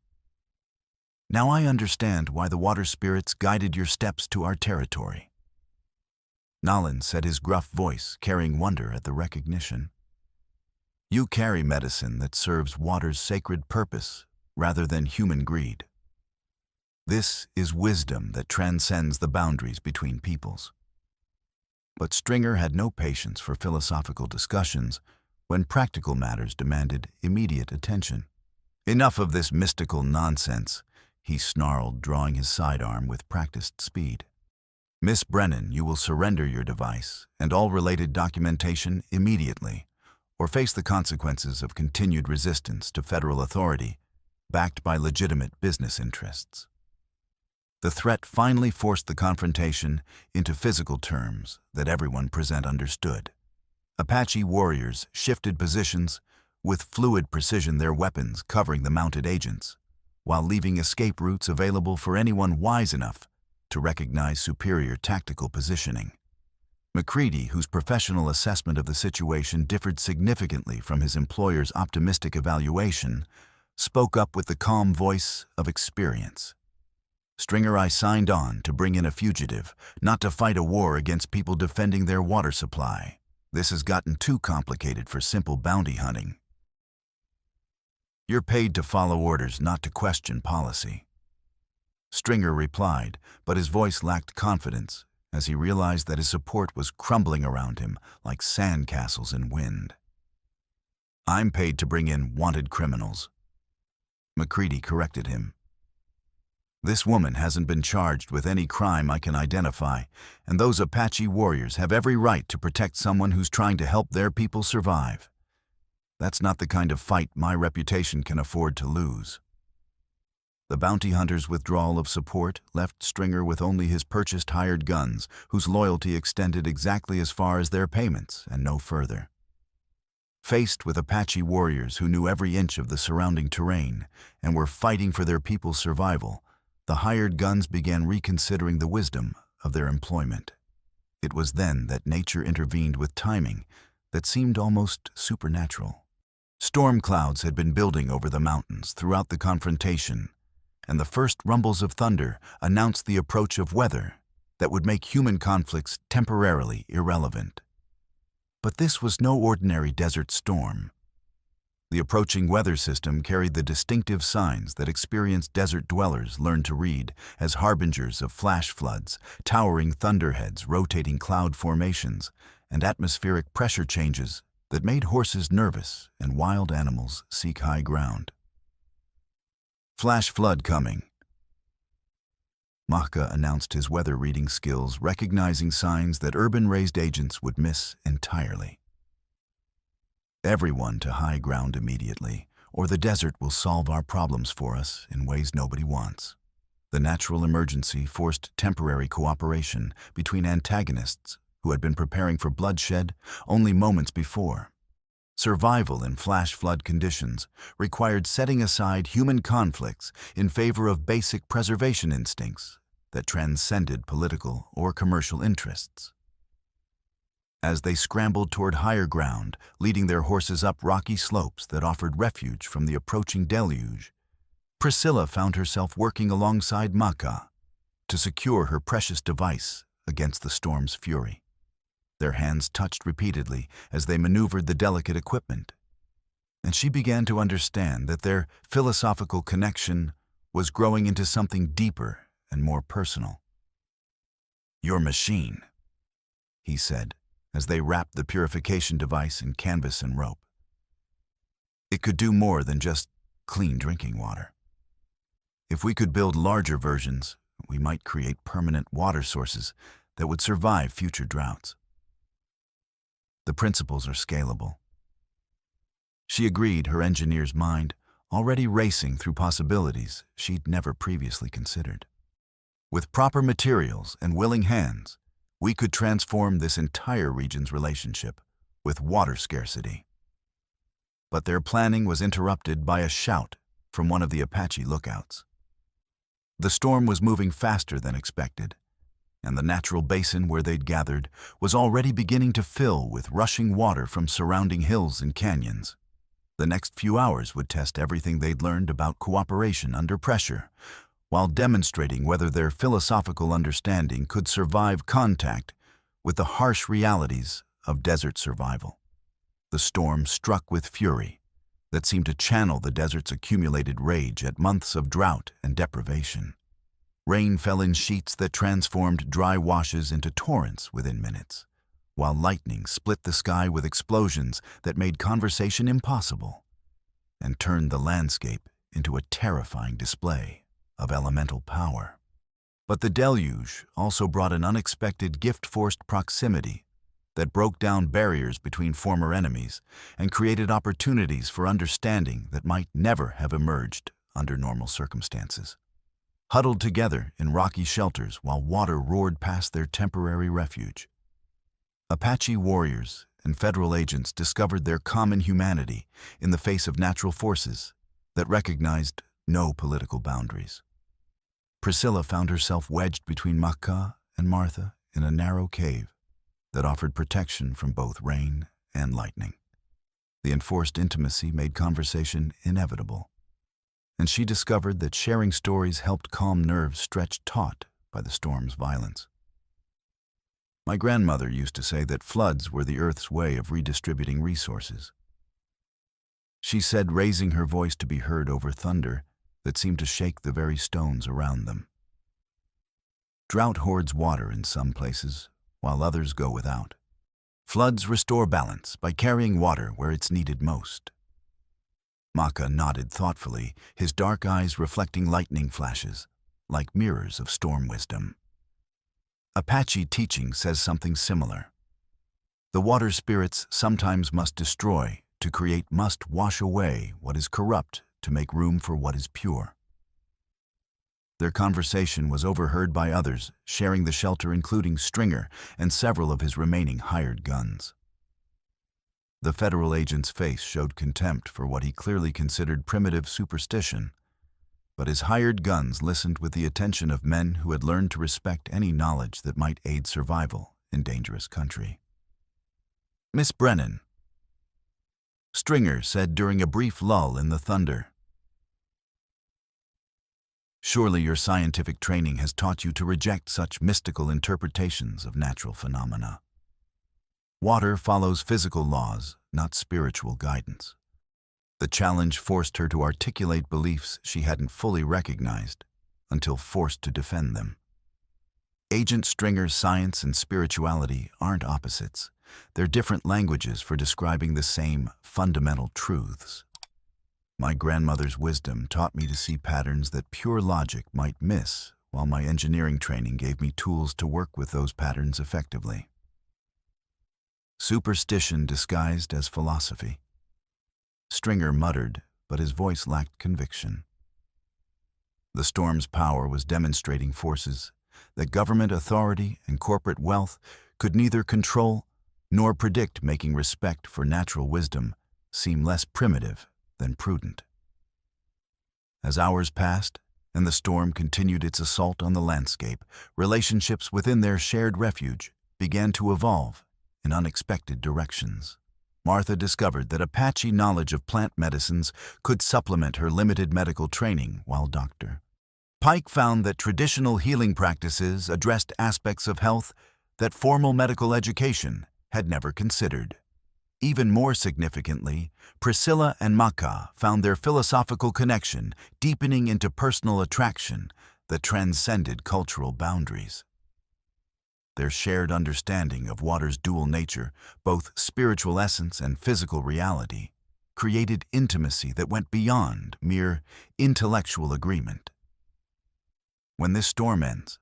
"Now I understand why the water spirits guided your steps to our territory," Nolan said, his gruff voice carrying wonder at the recognition. "You carry medicine that serves water's sacred purpose rather than human greed. This is wisdom that transcends the boundaries between peoples." But Stringer had no patience for philosophical discussions when practical matters demanded immediate attention. "Enough of this mystical nonsense," he snarled, drawing his sidearm with practiced speed. "Miss Brennan, you will surrender your device and all related documentation immediately, or face the consequences of continued resistance to federal authority, backed by legitimate business interests." The threat finally forced the confrontation into physical terms that everyone present understood. Apache warriors shifted positions, with fluid precision their weapons covering the mounted agents, while leaving escape routes available for anyone wise enough to recognize superior tactical positioning. McCready, whose professional assessment of the situation differed significantly from his employer's optimistic evaluation, spoke up with the calm voice of experience. "Stringer, I signed on to bring in a fugitive, not to fight a war against people defending their water supply. This has gotten too complicated for simple bounty hunting. You're paid to follow orders, not to question policy." Stringer replied, but his voice lacked confidence as he realized that his support was crumbling around him like sandcastles in wind. "I'm paid to bring in wanted criminals," McCready corrected him. "This woman hasn't been charged with any crime I can identify, and those Apache warriors have every right to protect someone who's trying to help their people survive. That's not the kind of fight my reputation can afford to lose." The bounty hunter's withdrawal of support left Stringer with only his purchased hired guns, whose loyalty extended exactly as far as their payments and no further. Faced with Apache warriors who knew every inch of the surrounding terrain and were fighting for their people's survival, the hired guns began reconsidering the wisdom of their employment. It was then that nature intervened with timing that seemed almost supernatural. Storm clouds had been building over the mountains throughout the confrontation, and the first rumbles of thunder announced the approach of weather that would make human conflicts temporarily irrelevant. But this was no ordinary desert storm. The approaching weather system carried the distinctive signs that experienced desert dwellers learned to read as harbingers of flash floods, towering thunderheads, rotating cloud formations, and atmospheric pressure changes that made horses nervous and wild animals seek high ground. Flash flood coming. Maka announced his weather reading skills, recognizing signs that urban-raised agents would miss entirely. Everyone to high ground immediately, or the desert will solve our problems for us in ways nobody wants. The natural emergency forced temporary cooperation between antagonists who had been preparing for bloodshed only moments before. Survival in flash flood conditions required setting aside human conflicts in favor of basic preservation instincts that transcended political or commercial interests. As they scrambled toward higher ground, leading their horses up rocky slopes that offered refuge from the approaching deluge, Priscilla found herself working alongside Maka to secure her precious device against the storm's fury. Their hands touched repeatedly as they maneuvered the delicate equipment, and she began to understand that their philosophical connection was growing into something deeper and more personal. "Your machine," he said, as they wrapped the purification device in canvas and rope. "It could do more than just clean drinking water. If we could build larger versions, we might create permanent water sources that would survive future droughts. The principles are scalable." She agreed, her engineer's mind already racing through possibilities she'd never previously considered. With proper materials and willing hands, we could transform this entire region's relationship with water scarcity. But their planning was interrupted by a shout from one of the Apache lookouts. The storm was moving faster than expected, and the natural basin where they'd gathered was already beginning to fill with rushing water from surrounding hills and canyons. The next few hours would test everything they'd learned about cooperation under pressure, while demonstrating whether their philosophical understanding could survive contact with the harsh realities of desert survival. The storm struck with fury that seemed to channel the desert's accumulated rage at months of drought and deprivation. Rain fell in sheets that transformed dry washes into torrents within minutes, while lightning split the sky with explosions that made conversation impossible and turned the landscape into a terrifying display of elemental power. But the deluge also brought an unexpected gift-forced proximity that broke down barriers between former enemies and created opportunities for understanding that might never have emerged under normal circumstances. Huddled together in rocky shelters while water roared past their temporary refuge, Apache warriors and federal agents discovered their common humanity in the face of natural forces that recognized no political boundaries. Priscilla found herself wedged between Maka and Martha in a narrow cave that offered protection from both rain and lightning. The enforced intimacy made conversation inevitable, and she discovered that sharing stories helped calm nerves stretched taut by the storm's violence. "My grandmother used to say that floods were the Earth's way of redistributing resources," she said, raising her voice to be heard over thunder that seemed to shake the very stones around them. "Drought hoards water in some places, while others go without. Floods restore balance by carrying water where it's needed most." Maka nodded thoughtfully, his dark eyes reflecting lightning flashes, like mirrors of storm wisdom. Apache teaching says something similar. The water spirits sometimes must destroy to create, must wash away what is corrupt to make room for what is pure. Their conversation was overheard by others, sharing the shelter including Stringer and several of his remaining hired guns. The federal agent's face showed contempt for what he clearly considered primitive superstition, but his hired guns listened with the attention of men who had learned to respect any knowledge that might aid survival in dangerous country. "Miss Brennan," Stringer said during a brief lull in the thunder, "surely your scientific training has taught you to reject such mystical interpretations of natural phenomena. Water follows physical laws, not spiritual guidance." The challenge forced her to articulate beliefs she hadn't fully recognized until forced to defend them. Agent Stringer's science and spirituality aren't opposites. They're different languages for describing the same fundamental truths. My grandmother's wisdom taught me to see patterns that pure logic might miss, while my engineering training gave me tools to work with those patterns effectively. Superstition disguised as philosophy. Stringer muttered, but his voice lacked conviction. The storm's power was demonstrating forces that government authority and corporate wealth could neither control nor predict, making respect for natural wisdom seem less primitive than prudent. As hours passed and the storm continued its assault on the landscape, relationships within their shared refuge began to evolve in unexpected directions. Martha discovered that Apache knowledge of plant medicines could supplement her limited medical training, while Dr. Pike found that traditional healing practices addressed aspects of health that formal medical education had never considered. Even more significantly, Priscilla and Maka found their philosophical connection deepening into personal attraction that transcended cultural boundaries. Their shared understanding of water's dual nature, both spiritual essence and physical reality, created intimacy that went beyond mere intellectual agreement. "When this storm ends,"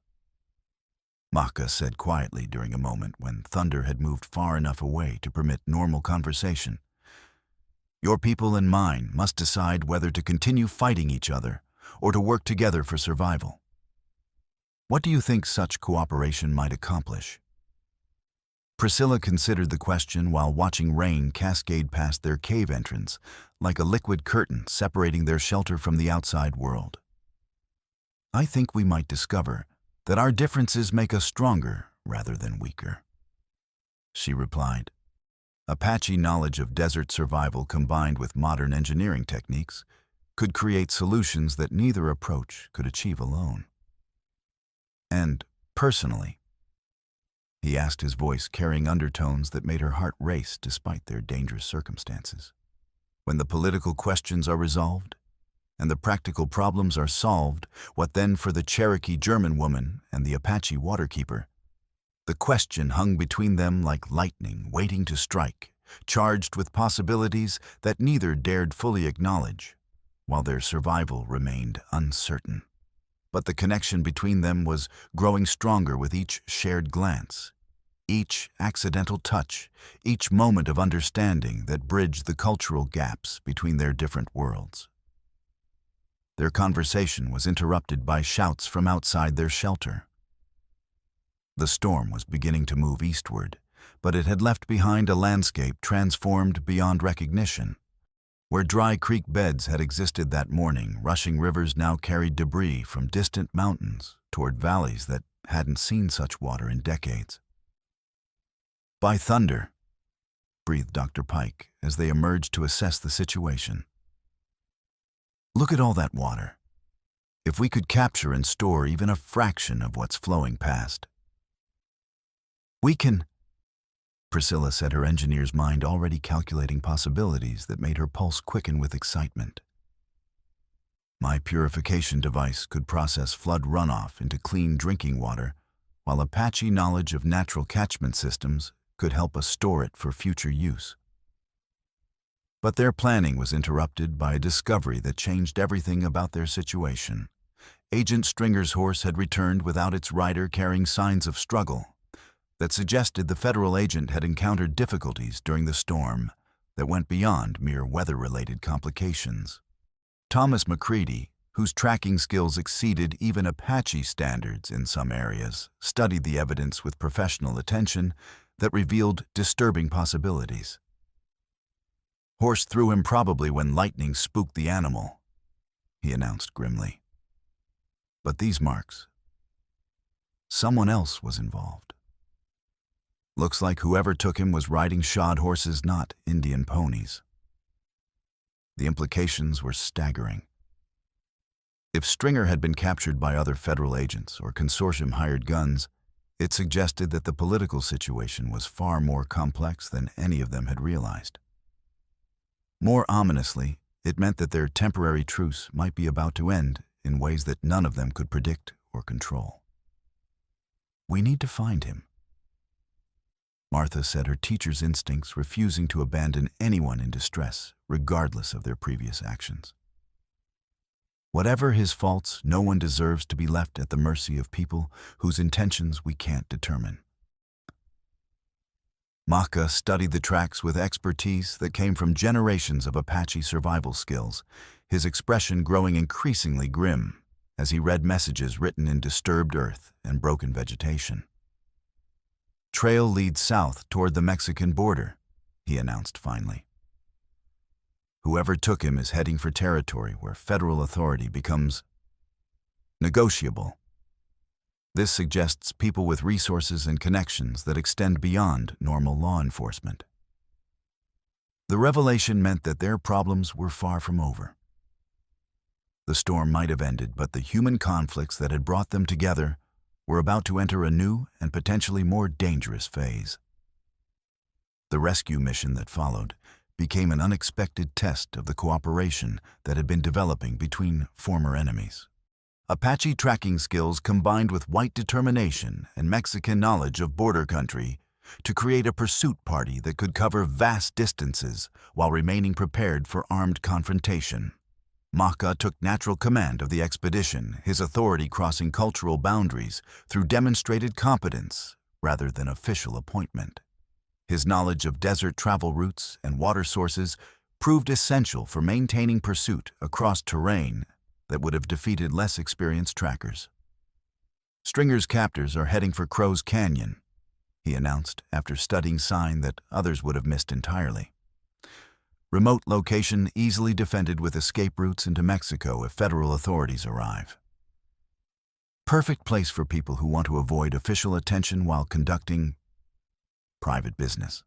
Maka said quietly during a moment when thunder had moved far enough away to permit normal conversation, "your people and mine must decide whether to continue fighting each other or to work together for survival. What do you think such cooperation might accomplish?" Priscilla considered the question while watching rain cascade past their cave entrance like a liquid curtain separating their shelter from the outside world. "I think we might discover that our differences make us stronger rather than weaker," she replied. Apache knowledge of desert survival combined with modern engineering techniques could create solutions that neither approach could achieve alone. "And personally," he asked, his voice carrying undertones that made her heart race despite their dangerous circumstances, "when the political questions are resolved and the practical problems are solved, what then for the Cherokee German woman and the Apache waterkeeper?" The question hung between them like lightning waiting to strike, charged with possibilities that neither dared fully acknowledge, while their survival remained uncertain. But the connection between them was growing stronger with each shared glance, each accidental touch, each moment of understanding that bridged the cultural gaps between their different worlds. Their conversation was interrupted by shouts from outside their shelter. The storm was beginning to move eastward, but it had left behind a landscape transformed beyond recognition. Where dry creek beds had existed that morning, rushing rivers now carried debris from distant mountains toward valleys that hadn't seen such water in decades. "By thunder," breathed Dr. Pike as they emerged to assess the situation. "Look at all that water. If we could capture and store even a fraction of what's flowing past." "We can," Priscilla said, her engineer's mind already calculating possibilities that made her pulse quicken with excitement. "My purification device could process flood runoff into clean drinking water, while Apache knowledge of natural catchment systems could help us store it for future use." But their planning was interrupted by a discovery that changed everything about their situation. Agent Stringer's horse had returned without its rider, carrying signs of struggle that suggested the federal agent had encountered difficulties during the storm that went beyond mere weather-related complications. Thomas McCready, whose tracking skills exceeded even Apache standards in some areas, studied the evidence with professional attention that revealed disturbing possibilities. "Horse threw him probably when lightning spooked the animal," he announced grimly. But these marks, someone else was involved. Looks like whoever took him was riding shod horses, not Indian ponies. The implications were staggering. If Stringer had been captured by other federal agents or consortium-hired guns, it suggested that the political situation was far more complex than any of them had realized. More ominously, it meant that their temporary truce might be about to end in ways that none of them could predict or control. "We need to find him," Martha said, her teacher's instincts refusing to abandon anyone in distress, regardless of their previous actions. "Whatever his faults, no one deserves to be left at the mercy of people whose intentions we can't determine." Maka studied the tracks with expertise that came from generations of Apache survival skills, his expression growing increasingly grim as he read messages written in disturbed earth and broken vegetation. "Trail leads south toward the Mexican border," he announced finally. "Whoever took him is heading for territory where federal authority becomes negotiable. This suggests people with resources and connections that extend beyond normal law enforcement." The revelation meant that their problems were far from over. The storm might have ended, but the human conflicts that had brought them together were about to enter a new and potentially more dangerous phase. The rescue mission that followed became an unexpected test of the cooperation that had been developing between former enemies. Apache tracking skills combined with white determination and Mexican knowledge of border country to create a pursuit party that could cover vast distances while remaining prepared for armed confrontation. Maka took natural command of the expedition, his authority crossing cultural boundaries through demonstrated competence rather than official appointment. His knowledge of desert travel routes and water sources proved essential for maintaining pursuit across terrain that would have defeated less experienced trackers. "Stringer's captors are heading for Crow's Canyon," he announced after studying sign that others would have missed entirely. "Remote location easily defended with escape routes into Mexico if federal authorities arrive. Perfect place for people who want to avoid official attention while conducting private business."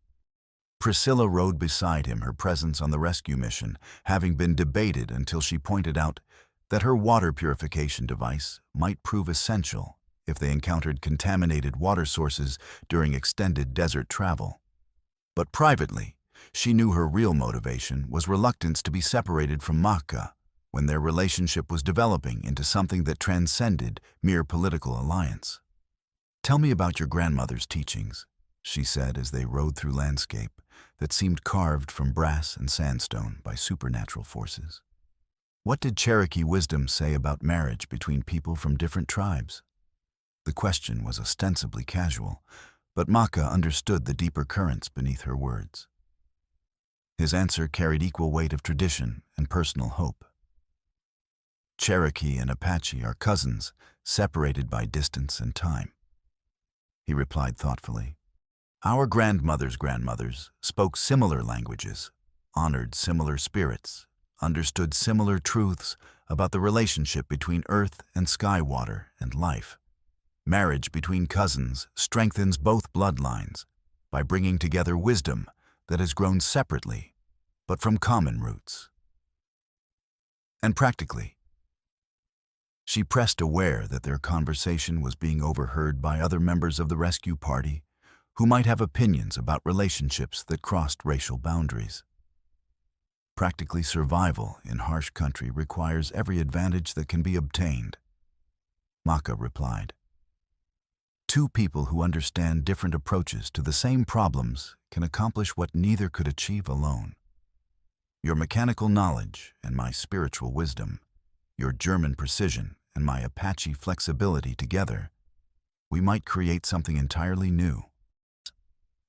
Priscilla rode beside him, her presence on the rescue mission having been debated until she pointed out that her water purification device might prove essential if they encountered contaminated water sources during extended desert travel. But privately, she knew her real motivation was reluctance to be separated from Maka when their relationship was developing into something that transcended mere political alliance. "Tell me about your grandmother's teachings," she said as they rode through landscape that seemed carved from brass and sandstone by supernatural forces. "What did Cherokee wisdom say about marriage between people from different tribes?" The question was ostensibly casual, but Maka understood the deeper currents beneath her words. His answer carried equal weight of tradition and personal hope. "Cherokee and Apache are cousins, separated by distance and time," he replied thoughtfully. "Our grandmothers' grandmothers spoke similar languages, honored similar spirits, understood similar truths about the relationship between earth and sky water and life. Marriage between cousins strengthens both bloodlines by bringing together wisdom that has grown separately, but from common roots." And practically, she pressed, aware that their conversation was being overheard by other members of the rescue party who might have opinions about relationships that crossed racial boundaries. Practically, survival in harsh country requires every advantage that can be obtained, Maka replied. "Two people who understand different approaches to the same problems can accomplish what neither could achieve alone. Your mechanical knowledge and my spiritual wisdom, your German precision and my Apache flexibility together, we might create something entirely new."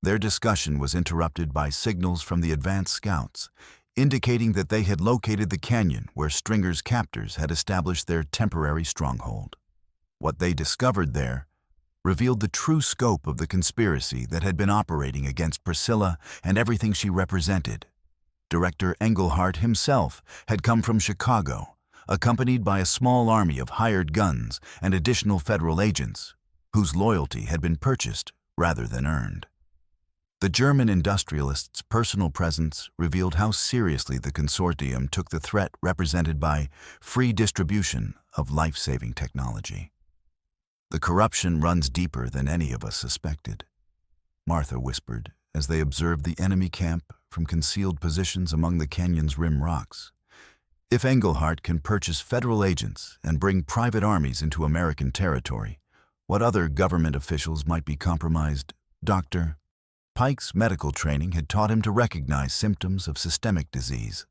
Their discussion was interrupted by signals from the advance scouts, indicating that they had located the canyon where Stringer's captors had established their temporary stronghold. What they discovered there revealed the true scope of the conspiracy that had been operating against Priscilla and everything she represented. Director Engelhart himself had come from Chicago, accompanied by a small army of hired guns and additional federal agents, whose loyalty had been purchased rather than earned. The German industrialist's personal presence revealed how seriously the consortium took the threat represented by free distribution of life-saving technology. "The corruption runs deeper than any of us suspected," Martha whispered as they observed the enemy camp from concealed positions among the canyon's rim rocks. "If Engelhart can purchase federal agents and bring private armies into American territory, what other government officials might be compromised? Dr. Pike's medical training had taught him to recognize symptoms of systemic disease,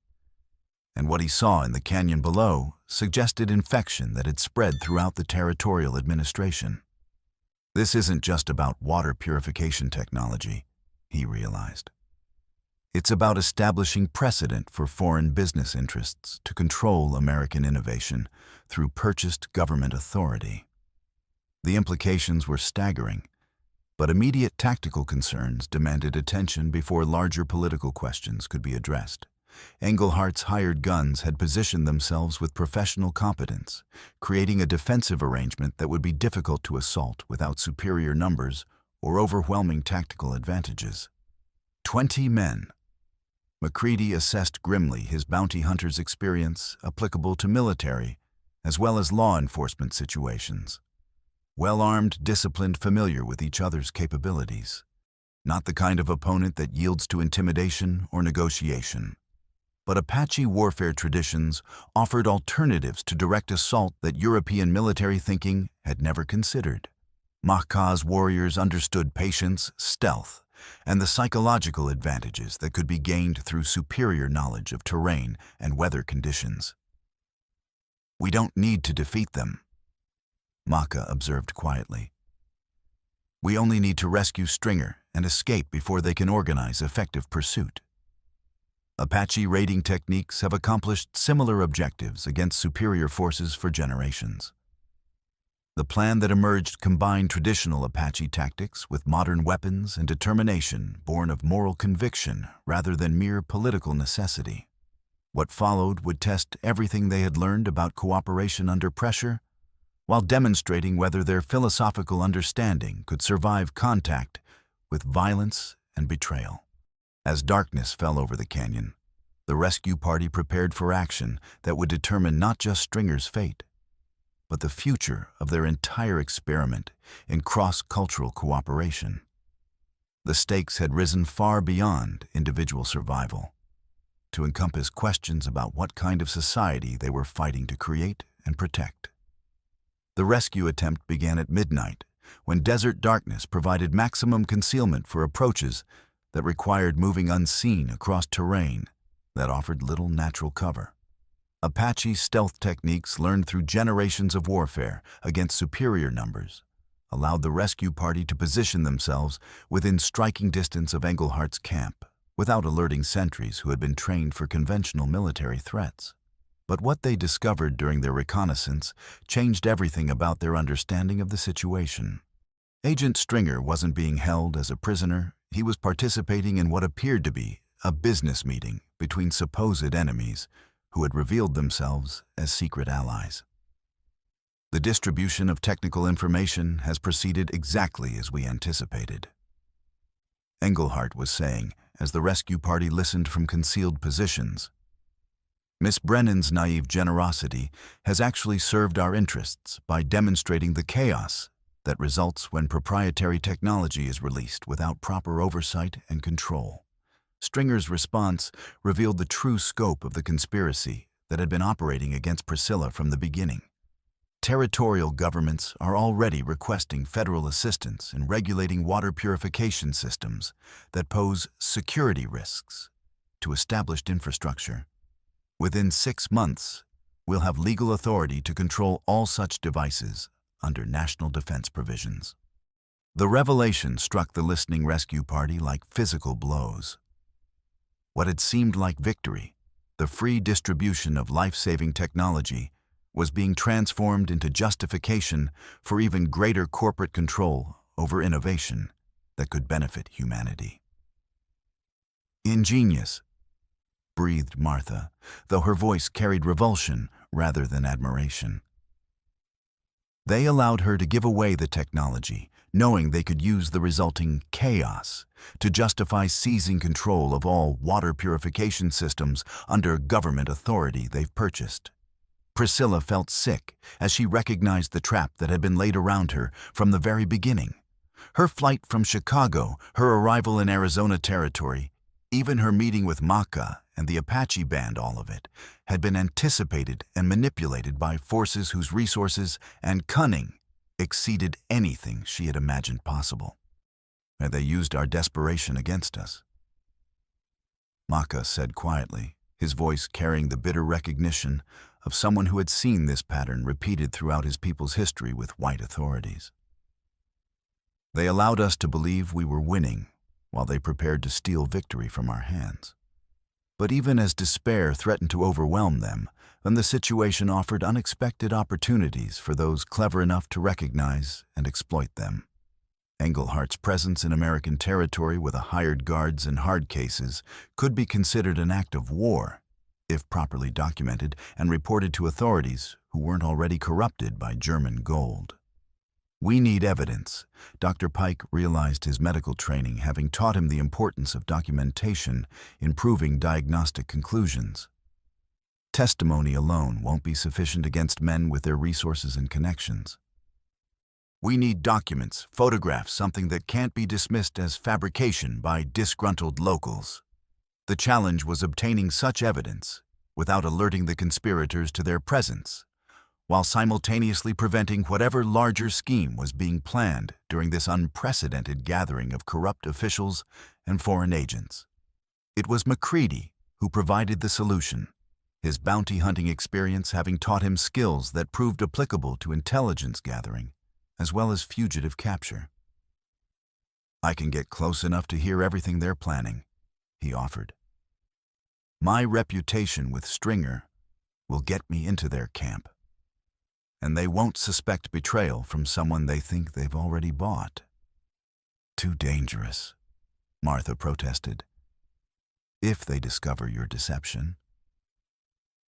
and what he saw in the canyon below suggested infection that had spread throughout the territorial administration. This isn't just about water purification technology, he realized. It's about establishing precedent for foreign business interests to control American innovation through purchased government authority. The implications were staggering, but immediate tactical concerns demanded attention before larger political questions could be addressed. Engelhart's hired guns had positioned themselves with professional competence, creating a defensive arrangement that would be difficult to assault without superior numbers or overwhelming tactical advantages. 20 men. McCready assessed grimly his bounty hunter's experience applicable to military as well as law enforcement situations. Well-armed, disciplined, familiar with each other's capabilities. Not the kind of opponent that yields to intimidation or negotiation. But Apache warfare traditions offered alternatives to direct assault that European military thinking had never considered. Apache warriors understood patience, stealth, and the psychological advantages that could be gained through superior knowledge of terrain and weather conditions. "We don't need to defeat them," Maka observed quietly. "We only need to rescue Stringer and escape before they can organize effective pursuit." Apache raiding techniques have accomplished similar objectives against superior forces for generations. The plan that emerged combined traditional Apache tactics with modern weapons and determination born of moral conviction rather than mere political necessity. What followed would test everything they had learned about cooperation under pressure, while demonstrating whether their philosophical understanding could survive contact with violence and betrayal. As darkness fell over the canyon, the rescue party prepared for action that would determine not just Stringer's fate, but the future of their entire experiment in cross-cultural cooperation. The stakes had risen far beyond individual survival, to encompass questions about what kind of society they were fighting to create and protect. The rescue attempt began at midnight, when desert darkness provided maximum concealment for approaches that required moving unseen across terrain that offered little natural cover. Apache stealth techniques learned through generations of warfare against superior numbers allowed the rescue party to position themselves within striking distance of Engelhart's camp without alerting sentries who had been trained for conventional military threats. But what they discovered during their reconnaissance changed everything about their understanding of the situation. Agent Stringer wasn't being held as a prisoner. He was participating in what appeared to be a business meeting between supposed enemies who had revealed themselves as secret allies. "The distribution of technical information has proceeded exactly as we anticipated," Engelhart was saying as the rescue party listened from concealed positions. "Miss Brennan's naive generosity has actually served our interests by demonstrating the chaos that results when proprietary technology is released without proper oversight and control." Stringer's response revealed the true scope of the conspiracy that had been operating against Priscilla from the beginning. Territorial governments are already requesting federal assistance in regulating water purification systems that pose security risks to established infrastructure. Within 6 months, we'll have legal authority to control all such devices under national defense provisions. The revelation struck the listening rescue party like physical blows. What had seemed like victory, the free distribution of life-saving technology, was being transformed into justification for even greater corporate control over innovation that could benefit humanity. Ingenious, breathed Martha, though her voice carried revulsion rather than admiration. They allowed her to give away the technology, knowing they could use the resulting chaos to justify seizing control of all water purification systems under government authority they've purchased. Priscilla felt sick as she recognized the trap that had been laid around her from the very beginning. Her flight from Chicago, her arrival in Arizona territory, even her meeting with Maka and the Apache band, all of it, had been anticipated and manipulated by forces whose resources and cunning exceeded anything she had imagined possible. And they used our desperation against us. Maka said quietly, his voice carrying the bitter recognition of someone who had seen this pattern repeated throughout his people's history with white authorities. They allowed us to believe we were winning while they prepared to steal victory from our hands. But even as despair threatened to overwhelm them, then the situation offered unexpected opportunities for those clever enough to recognize and exploit them. Englehart's presence in American territory with hired guards in hard cases could be considered an act of war, if properly documented and reported to authorities who weren't already corrupted by German gold. We need evidence. Dr. Pike realized his medical training having taught him the importance of documentation in proving diagnostic conclusions. Testimony alone won't be sufficient against men with their resources and connections. We need documents, photographs, something that can't be dismissed as fabrication by disgruntled locals. The challenge was obtaining such evidence without alerting the conspirators to their presence, while simultaneously preventing whatever larger scheme was being planned during this unprecedented gathering of corrupt officials and foreign agents. It was McCready who provided the solution, his bounty hunting experience having taught him skills that proved applicable to intelligence gathering, as well as fugitive capture. "I can get close enough to hear everything they're planning," he offered. "My reputation with Stringer will get me into their camp. And they won't suspect betrayal from someone they think they've already bought." "Too dangerous," Martha protested. "If they discover your deception,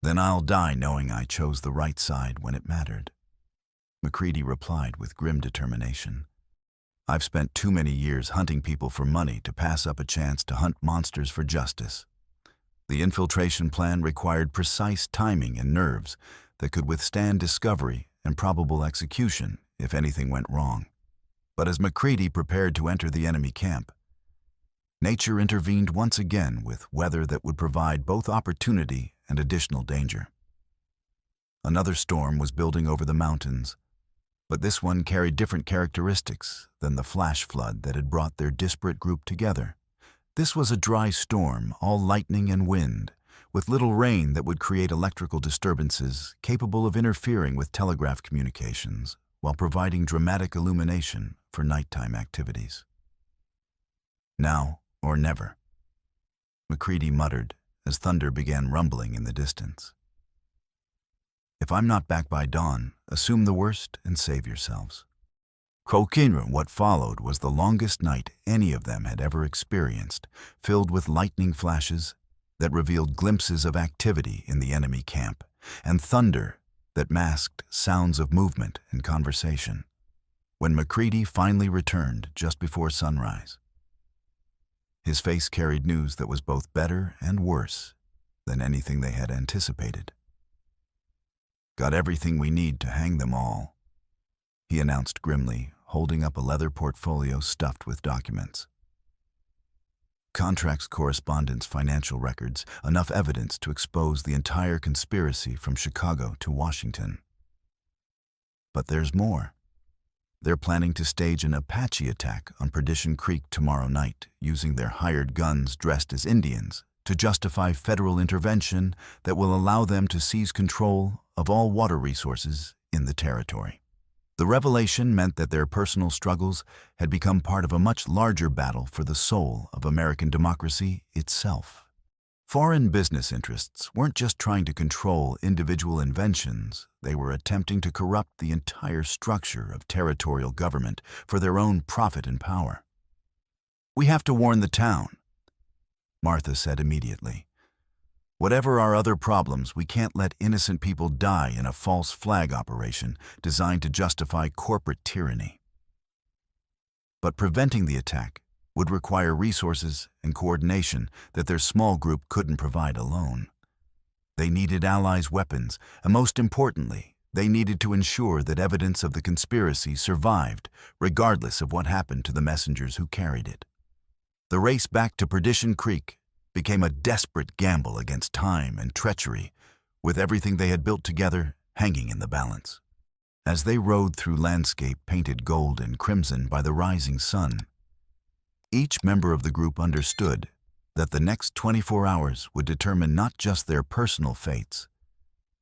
then I'll die knowing I chose the right side when it mattered," McCready replied with grim determination. "I've spent too many years hunting people for money to pass up a chance to hunt monsters for justice. The infiltration plan required precise timing and nerves that could withstand discovery and probable execution if anything went wrong. But as McCready prepared to enter the enemy camp, nature intervened once again with weather that would provide both opportunity and additional danger. Another storm was building over the mountains, but this one carried different characteristics than the flash flood that had brought their disparate group together. This was a dry storm, all lightning and wind, with little rain that would create electrical disturbances capable of interfering with telegraph communications while providing dramatic illumination for nighttime activities. "Now or never," McCready muttered as thunder began rumbling in the distance. "If I'm not back by dawn, assume the worst and save yourselves." What followed was the longest night any of them had ever experienced, filled with lightning flashes that revealed glimpses of activity in the enemy camp, and thunder that masked sounds of movement and conversation. When McCready finally returned just before sunrise, his face carried news that was both better and worse than anything they had anticipated. "Got everything we need to hang them all," he announced grimly, holding up a leather portfolio stuffed with documents. Contracts, correspondence, financial records, enough evidence to expose the entire conspiracy from Chicago to Washington. But there's more. They're planning to stage an Apache attack on Perdition Creek tomorrow night, using their hired guns dressed as Indians to justify federal intervention that will allow them to seize control of all water resources in the territory. The revelation meant that their personal struggles had become part of a much larger battle for the soul of American democracy itself. Foreign business interests weren't just trying to control individual inventions, they were attempting to corrupt the entire structure of territorial government for their own profit and power. "We have to warn the town," Martha said immediately. Whatever our other problems, we can't let innocent people die in a false flag operation designed to justify corporate tyranny. But preventing the attack would require resources and coordination that their small group couldn't provide alone. They needed allies' weapons, and most importantly, they needed to ensure that evidence of the conspiracy survived, regardless of what happened to the messengers who carried it. The race back to Perdition Creek became a desperate gamble against time and treachery, with everything they had built together hanging in the balance. As they rode through landscape painted gold and crimson by the rising sun, each member of the group understood that the next 24 hours would determine not just their personal fates,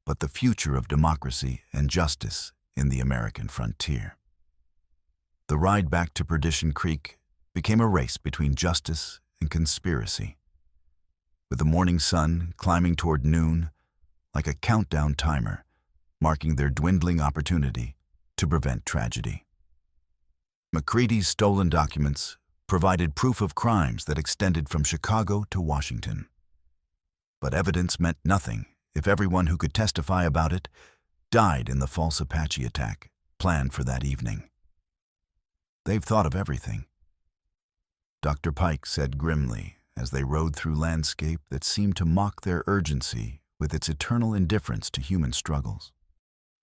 but the future of democracy and justice in the American frontier. The ride back to Perdition Creek became a race between justice and conspiracy, with the morning sun climbing toward noon like a countdown timer, marking their dwindling opportunity to prevent tragedy. McCready's stolen documents provided proof of crimes that extended from Chicago to Washington. But evidence meant nothing if everyone who could testify about it died in the false Apache attack planned for that evening. "They've thought of everything," Dr. Pike said grimly as they rode through landscape that seemed to mock their urgency with its eternal indifference to human struggles.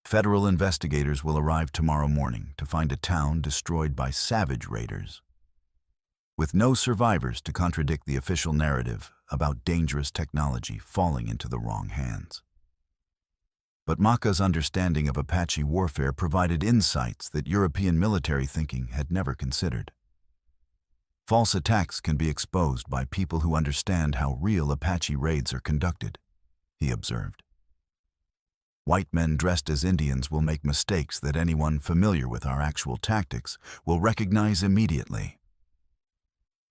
"Federal investigators will arrive tomorrow morning to find a town destroyed by savage raiders, with no survivors to contradict the official narrative about dangerous technology falling into the wrong hands." But Maka's understanding of Apache warfare provided insights that European military thinking had never considered. False attacks can be exposed by people who understand how real Apache raids are conducted, he observed. White men dressed as Indians will make mistakes that anyone familiar with our actual tactics will recognize immediately.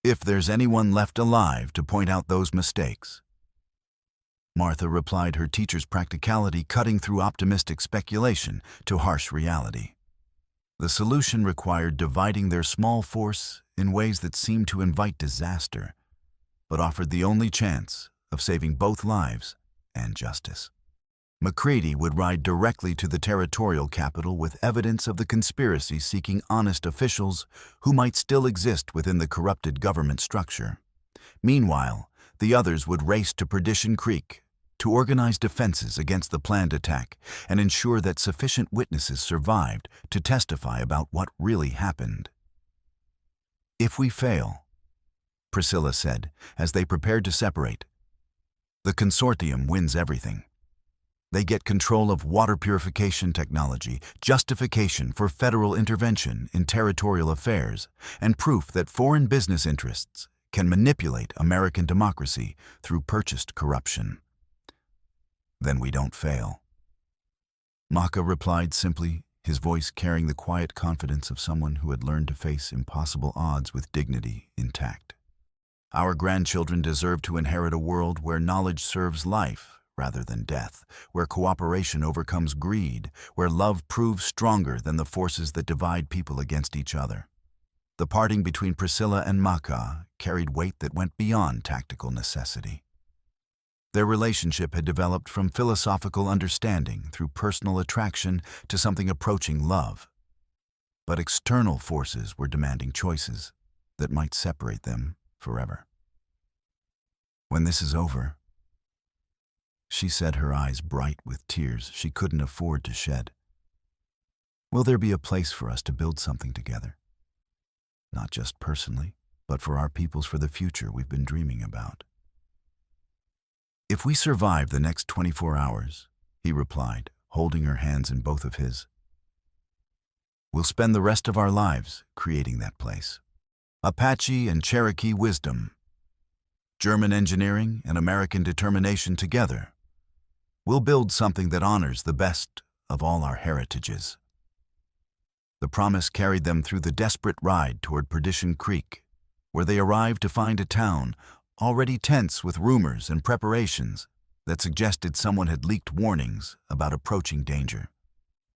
If there's anyone left alive to point out those mistakes. Martha replied, her teacher's practicality cutting through optimistic speculation to harsh reality. The solution required dividing their small force in ways that seemed to invite disaster, but offered the only chance of saving both lives and justice. McCready would ride directly to the territorial capital with evidence of the conspiracy seeking honest officials who might still exist within the corrupted government structure. Meanwhile, the others would race to Perdition Creek to organize defenses against the planned attack and ensure that sufficient witnesses survived to testify about what really happened. "If we fail," Priscilla said as they prepared to separate, "the consortium wins everything. They get control of water purification technology, justification for federal intervention in territorial affairs, and proof that foreign business interests can manipulate American democracy through purchased corruption. Then we don't fail." Maka replied simply, his voice carrying the quiet confidence of someone who had learned to face impossible odds with dignity intact. "Our grandchildren deserve to inherit a world where knowledge serves life rather than death, where cooperation overcomes greed, where love proves stronger than the forces that divide people against each other." The parting between Priscilla and Maka carried weight that went beyond tactical necessity. Their relationship had developed from philosophical understanding through personal attraction to something approaching love. But external forces were demanding choices that might separate them forever. "When this is over," she said, her eyes bright with tears she couldn't afford to shed, "will there be a place for us to build something together? Not just personally, but for our peoples, for the future we've been dreaming about." "If we survive the next 24 hours, he replied, holding her hands in both of his, "we'll spend the rest of our lives creating that place. Apache and Cherokee wisdom, German engineering and American determination together. We'll build something that honors the best of all our heritages." The promise carried them through the desperate ride toward Perdition Creek, where they arrived to find a town already tense with rumors and preparations that suggested someone had leaked warnings about approaching danger.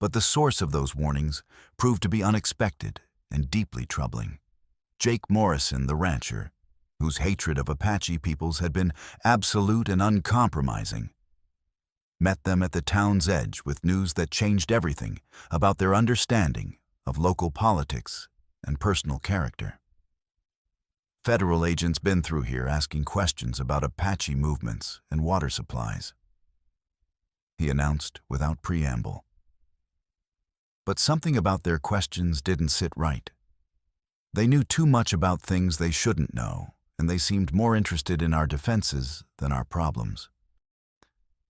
But the source of those warnings proved to be unexpected and deeply troubling. Jake Morrison, the rancher, whose hatred of Apache peoples had been absolute and uncompromising, met them at the town's edge with news that changed everything about their understanding of local politics and personal character. Federal agents been through here asking questions about Apache movements and water supplies, he announced without preamble. But something about their questions didn't sit right. They knew too much about things they shouldn't know, and they seemed more interested in our defenses than our problems.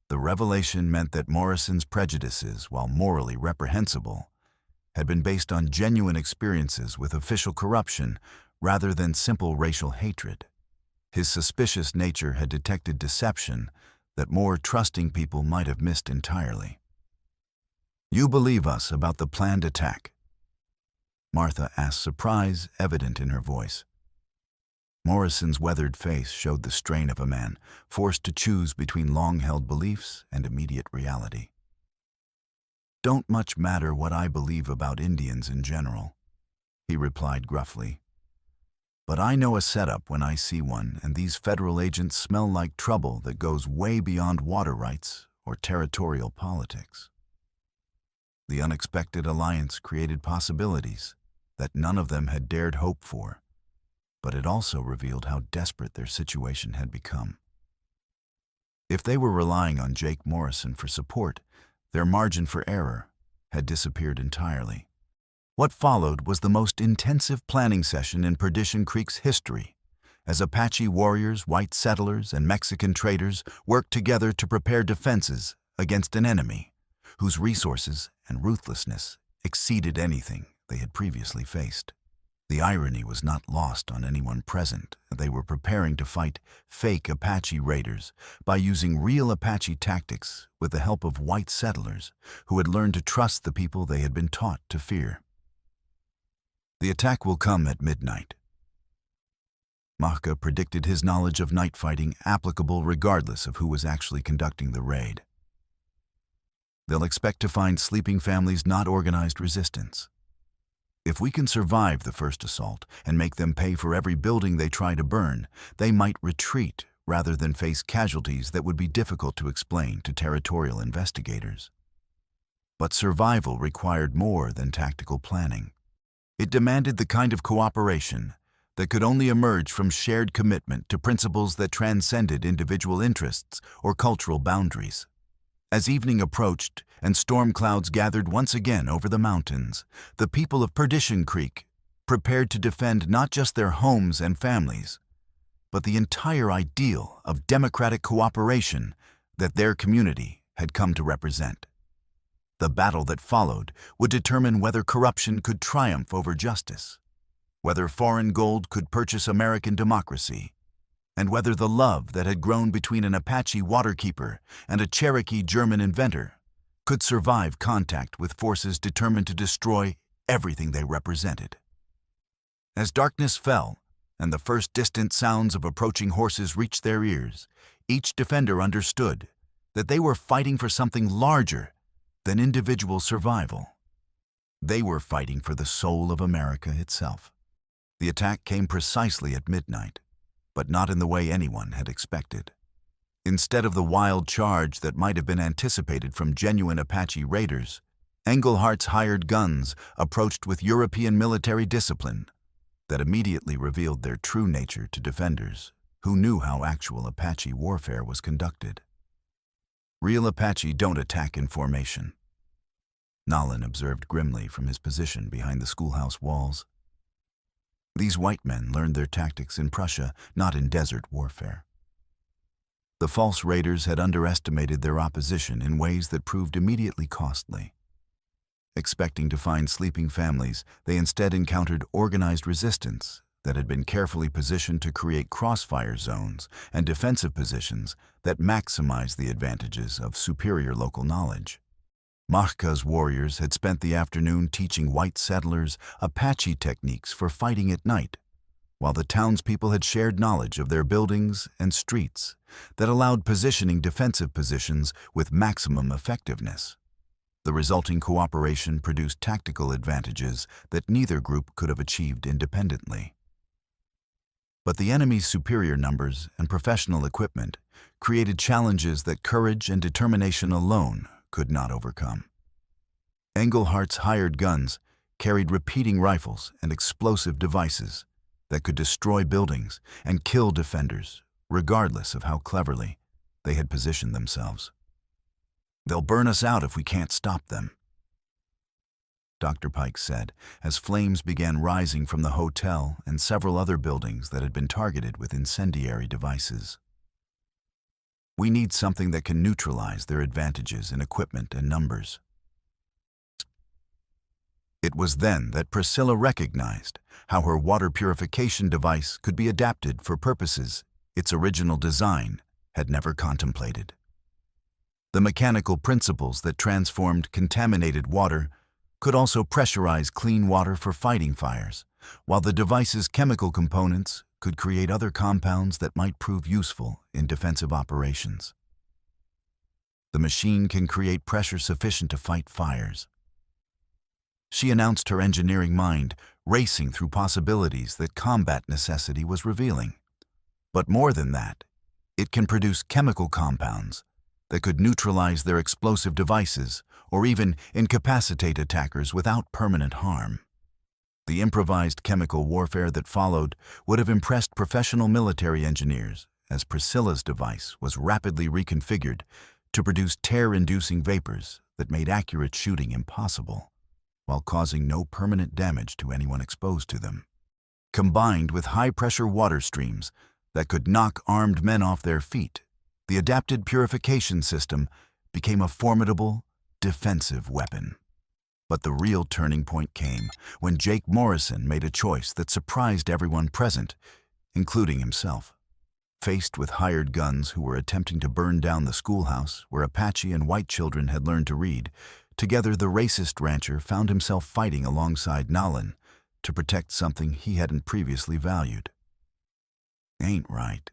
The revelation meant that Morrison's prejudices, while morally reprehensible, had been based on genuine experiences with official corruption rather than simple racial hatred. His suspicious nature had detected deception that more trusting people might have missed entirely. "You believe us about the planned attack?" Martha asked, surprise evident in her voice. Morrison's weathered face showed the strain of a man forced to choose between long-held beliefs and immediate reality. "Don't much matter what I believe about Indians in general," he replied gruffly. "But I know a setup when I see one, and these federal agents smell like trouble that goes way beyond water rights or territorial politics." The unexpected alliance created possibilities that none of them had dared hope for, but it also revealed how desperate their situation had become. If they were relying on Jake Morrison for support, their margin for error had disappeared entirely. What followed was the most intensive planning session in Perdition Creek's history, as Apache warriors, white settlers, and Mexican traders worked together to prepare defenses against an enemy whose resources and ruthlessness exceeded anything they had previously faced. The irony was not lost on anyone present. They were preparing to fight fake Apache raiders by using real Apache tactics with the help of white settlers who had learned to trust the people they had been taught to fear. "The attack will come at midnight." Mahka predicted his knowledge of night fighting applicable regardless of who was actually conducting the raid. "They'll expect to find sleeping families, not organized resistance. If we can survive the first assault and make them pay for every building they try to burn, they might retreat rather than face casualties that would be difficult to explain to territorial investigators." But survival required more than tactical planning. It demanded the kind of cooperation that could only emerge from shared commitment to principles that transcended individual interests or cultural boundaries. As evening approached and storm clouds gathered once again over the mountains, the people of Perdition Creek prepared to defend not just their homes and families, but the entire ideal of democratic cooperation that their community had come to represent. The battle that followed would determine whether corruption could triumph over justice, whether foreign gold could purchase American democracy, and whether the love that had grown between an Apache waterkeeper and a Cherokee German inventor could survive contact with forces determined to destroy everything they represented. As darkness fell and the first distant sounds of approaching horses reached their ears, each defender understood that they were fighting for something larger than individual survival. They were fighting for the soul of America itself. The attack came precisely at midnight, but not in the way anyone had expected. Instead of the wild charge that might have been anticipated from genuine Apache raiders, Englehart's hired guns approached with European military discipline that immediately revealed their true nature to defenders who knew how actual Apache warfare was conducted. "Real Apache don't attack in formation," Nalin observed grimly from his position behind the schoolhouse walls. "These white men learned their tactics in Prussia, not in desert warfare." The false raiders had underestimated their opposition in ways that proved immediately costly. Expecting to find sleeping families, they instead encountered organized resistance that had been carefully positioned to create crossfire zones and defensive positions that maximized the advantages of superior local knowledge. Mahka's warriors had spent the afternoon teaching white settlers Apache techniques for fighting at night, while the townspeople had shared knowledge of their buildings and streets that allowed positioning defensive positions with maximum effectiveness. The resulting cooperation produced tactical advantages that neither group could have achieved independently. But the enemy's superior numbers and professional equipment created challenges that courage and determination alone could not overcome. Englehart's hired guns carried repeating rifles and explosive devices that could destroy buildings and kill defenders, regardless of how cleverly they had positioned themselves. "They'll burn us out if we can't stop them," Dr. Pike said, as flames began rising from the hotel and several other buildings that had been targeted with incendiary devices. "We need something that can neutralize their advantages in equipment and numbers." It was then that Priscilla recognized how her water purification device could be adapted for purposes its original design had never contemplated. The mechanical principles that transformed contaminated water could also pressurize clean water for fighting fires, while the device's chemical components could create other compounds that might prove useful in defensive operations. The machine can create pressure sufficient to fight fires. She announced her engineering mind, racing through possibilities that combat necessity was revealing. But more than that, it can produce chemical compounds that could neutralize their explosive devices or even incapacitate attackers without permanent harm. The improvised chemical warfare that followed would have impressed professional military engineers, as Priscilla's device was rapidly reconfigured to produce tear-inducing vapors that made accurate shooting impossible, while causing no permanent damage to anyone exposed to them. Combined with high-pressure water streams that could knock armed men off their feet, the adapted purification system became a formidable, defensive weapon. But the real turning point came when Jake Morrison made a choice that surprised everyone present, including himself. Faced with hired guns who were attempting to burn down the schoolhouse where Apache and white children had learned to read, together the racist rancher found himself fighting alongside Nolan to protect something he hadn't previously valued. "Ain't right,"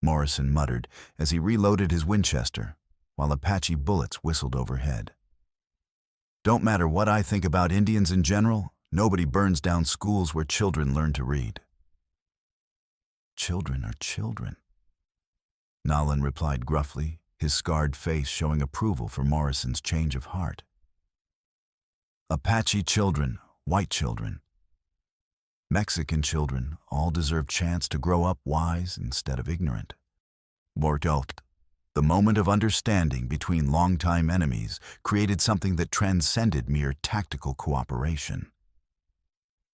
Morrison muttered as he reloaded his Winchester, while Apache bullets whistled overhead. "Don't matter what I think about Indians in general, nobody burns down schools where children learn to read." "Children are children," Nolan replied gruffly, his scarred face showing approval for Morrison's change of heart. "Apache children, white children, Mexican children all deserve chance to grow up wise instead of ignorant. The moment of understanding between longtime enemies created something that transcended mere tactical cooperation.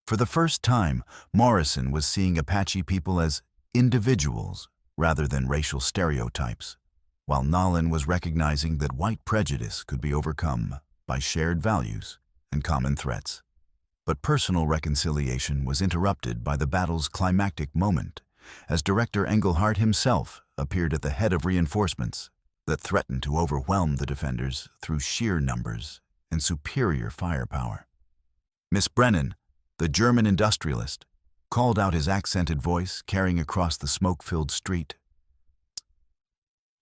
For the first time, Morrison was seeing Apache people as individuals rather than racial stereotypes, while Nolan was recognizing that white prejudice could be overcome by shared values and common threats. But personal reconciliation was interrupted by the battle's climactic moment, as Director Englehart himself appeared at the head of reinforcements that threatened to overwhelm the defenders through sheer numbers and superior firepower. Miss Brennan, the German industrialist, called out, his accented voice carrying across the smoke-filled street.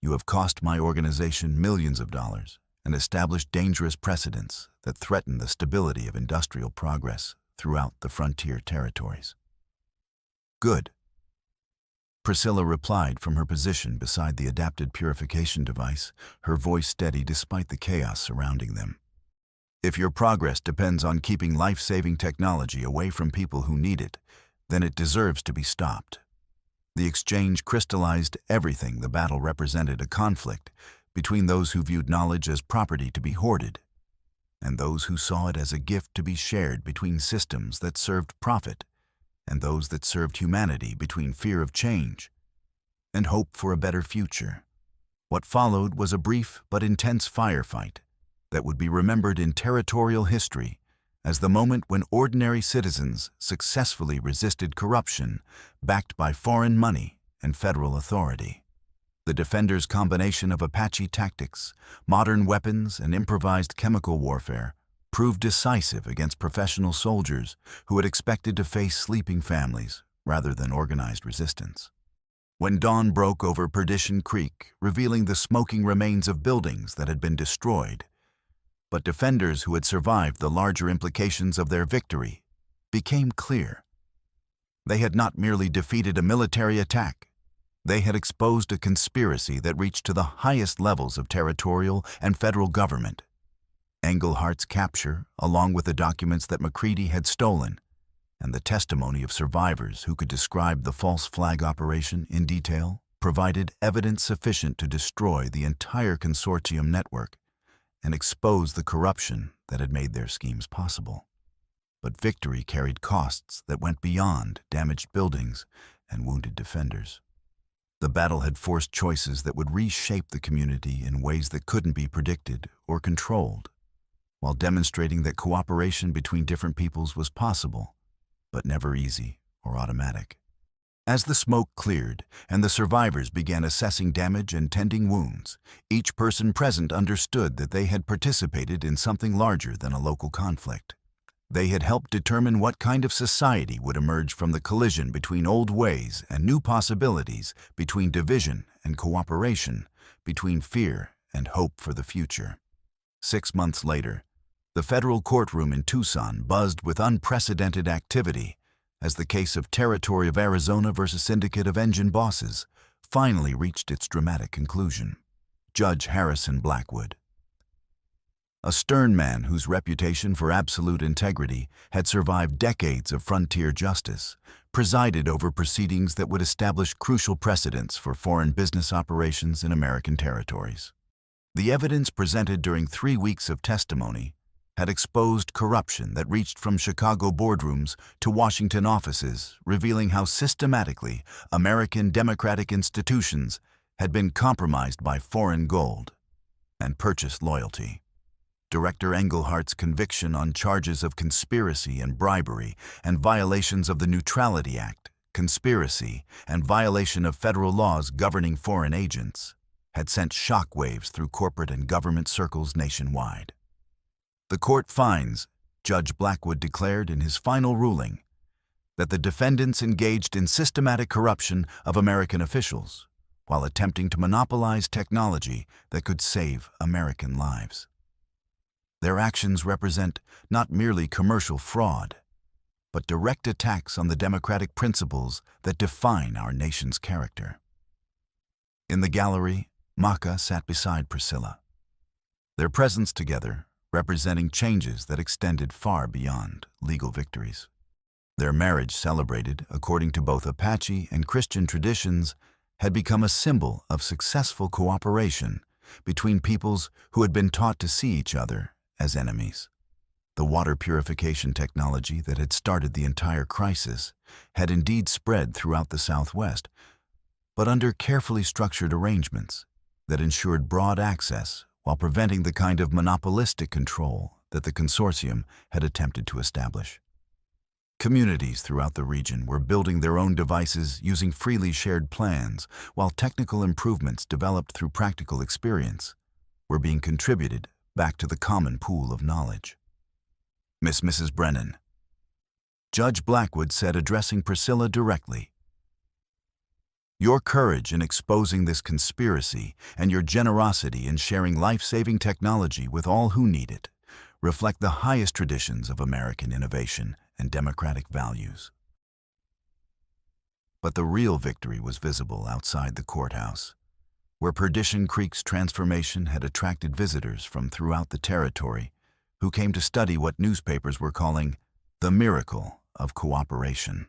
"You have cost my organization millions of dollars and established dangerous precedents that threaten the stability of industrial progress throughout the frontier territories." "Good," Priscilla replied from her position beside the adapted purification device, her voice steady despite the chaos surrounding them. "If your progress depends on keeping life-saving technology away from people who need it, then it deserves to be stopped." The exchange crystallized everything the battle represented: a conflict between those who viewed knowledge as property to be hoarded and those who saw it as a gift to be shared, between systems that served profit and those that served humanity, between fear of change and hope for a better future. What followed was a brief but intense firefight that would be remembered in territorial history as the moment when ordinary citizens successfully resisted corruption backed by foreign money and federal authority. The defenders' combination of Apache tactics, modern weapons, and improvised chemical warfare proved decisive against professional soldiers who had expected to face sleeping families rather than organized resistance. When dawn broke over Perdition Creek, revealing the smoking remains of buildings that had been destroyed, but defenders who had survived the larger implications of their victory became clear. They had not merely defeated a military attack. They had exposed a conspiracy that reached to the highest levels of territorial and federal government. Englehart's capture, along with the documents that McCready had stolen, and the testimony of survivors who could describe the false flag operation in detail, provided evidence sufficient to destroy the entire consortium network and expose the corruption that had made their schemes possible. But victory carried costs that went beyond damaged buildings and wounded defenders. The battle had forced choices that would reshape the community in ways that couldn't be predicted or controlled, while demonstrating that cooperation between different peoples was possible, but never easy or automatic. As the smoke cleared and the survivors began assessing damage and tending wounds, each person present understood that they had participated in something larger than a local conflict. They had helped determine what kind of society would emerge from the collision between old ways and new possibilities, between division and cooperation, between fear and hope for the future. 6 months later, the federal courtroom in Tucson buzzed with unprecedented activity as the case of Territory of Arizona versus Syndicate of Engine Bosses finally reached its dramatic conclusion. Judge Harrison Blackwood, a stern man whose reputation for absolute integrity had survived decades of frontier justice, presided over proceedings that would establish crucial precedents for foreign business operations in American territories. The evidence presented during 3 weeks of testimony had exposed corruption that reached from Chicago boardrooms to Washington offices, revealing how systematically American democratic institutions had been compromised by foreign gold and purchased loyalty. Director Englehart's conviction on charges of conspiracy and bribery and violations of the Neutrality Act, conspiracy, and violation of federal laws governing foreign agents had sent shockwaves through corporate and government circles nationwide. The court finds, Judge Blackwood declared in his final ruling, that the defendants engaged in systematic corruption of American officials while attempting to monopolize technology that could save American lives. Their actions represent not merely commercial fraud, but direct attacks on the democratic principles that define our nation's character. In the gallery, Maka sat beside Priscilla, their presence together representing changes that extended far beyond legal victories. Their marriage, celebrated according to both Apache and Christian traditions, had become a symbol of successful cooperation between peoples who had been taught to see each other as enemies. The water purification technology that had started the entire crisis had indeed spread throughout the Southwest, but under carefully structured arrangements that ensured broad access while preventing the kind of monopolistic control that the consortium had attempted to establish. Communities throughout the region were building their own devices using freely shared plans, while technical improvements developed through practical experience were being contributed back to the common pool of knowledge. Mrs. Brennan, Judge Blackwood said, addressing Priscilla directly, "Your courage in exposing this conspiracy and your generosity in sharing life-saving technology with all who need it reflect the highest traditions of American innovation and democratic values." But the real victory was visible outside the courthouse, where Perdition Creek's transformation had attracted visitors from throughout the territory who came to study what newspapers were calling the miracle of cooperation.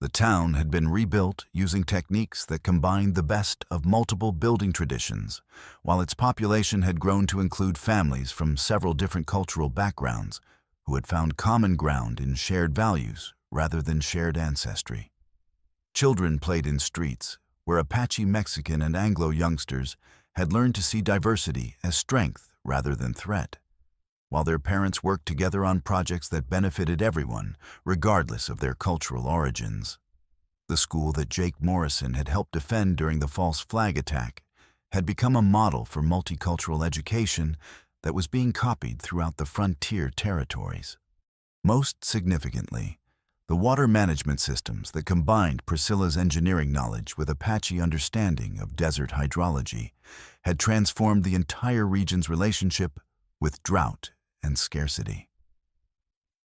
The town had been rebuilt using techniques that combined the best of multiple building traditions, while its population had grown to include families from several different cultural backgrounds who had found common ground in shared values rather than shared ancestry. Children played in streets where Apache Mexican and Anglo youngsters had learned to see diversity as strength rather than threat, while their parents worked together on projects that benefited everyone, regardless of their cultural origins. The school that Jake Morrison had helped defend during the false flag attack had become a model for multicultural education that was being copied throughout the frontier territories. Most significantly, the water management systems that combined Priscilla's engineering knowledge with Apache understanding of desert hydrology had transformed the entire region's relationship with drought and scarcity.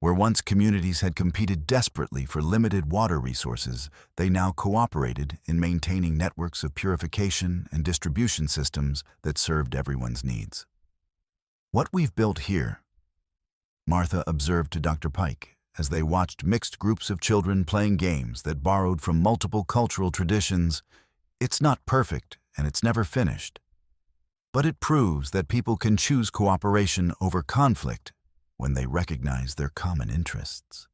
Where once communities had competed desperately for limited water resources, they now cooperated in maintaining networks of purification and distribution systems that served everyone's needs. "What we've built here," Martha observed to Dr. Pike as they watched mixed groups of children playing games that borrowed from multiple cultural traditions, "it's not perfect and it's never finished. But it proves that people can choose cooperation over conflict when they recognize their common interests."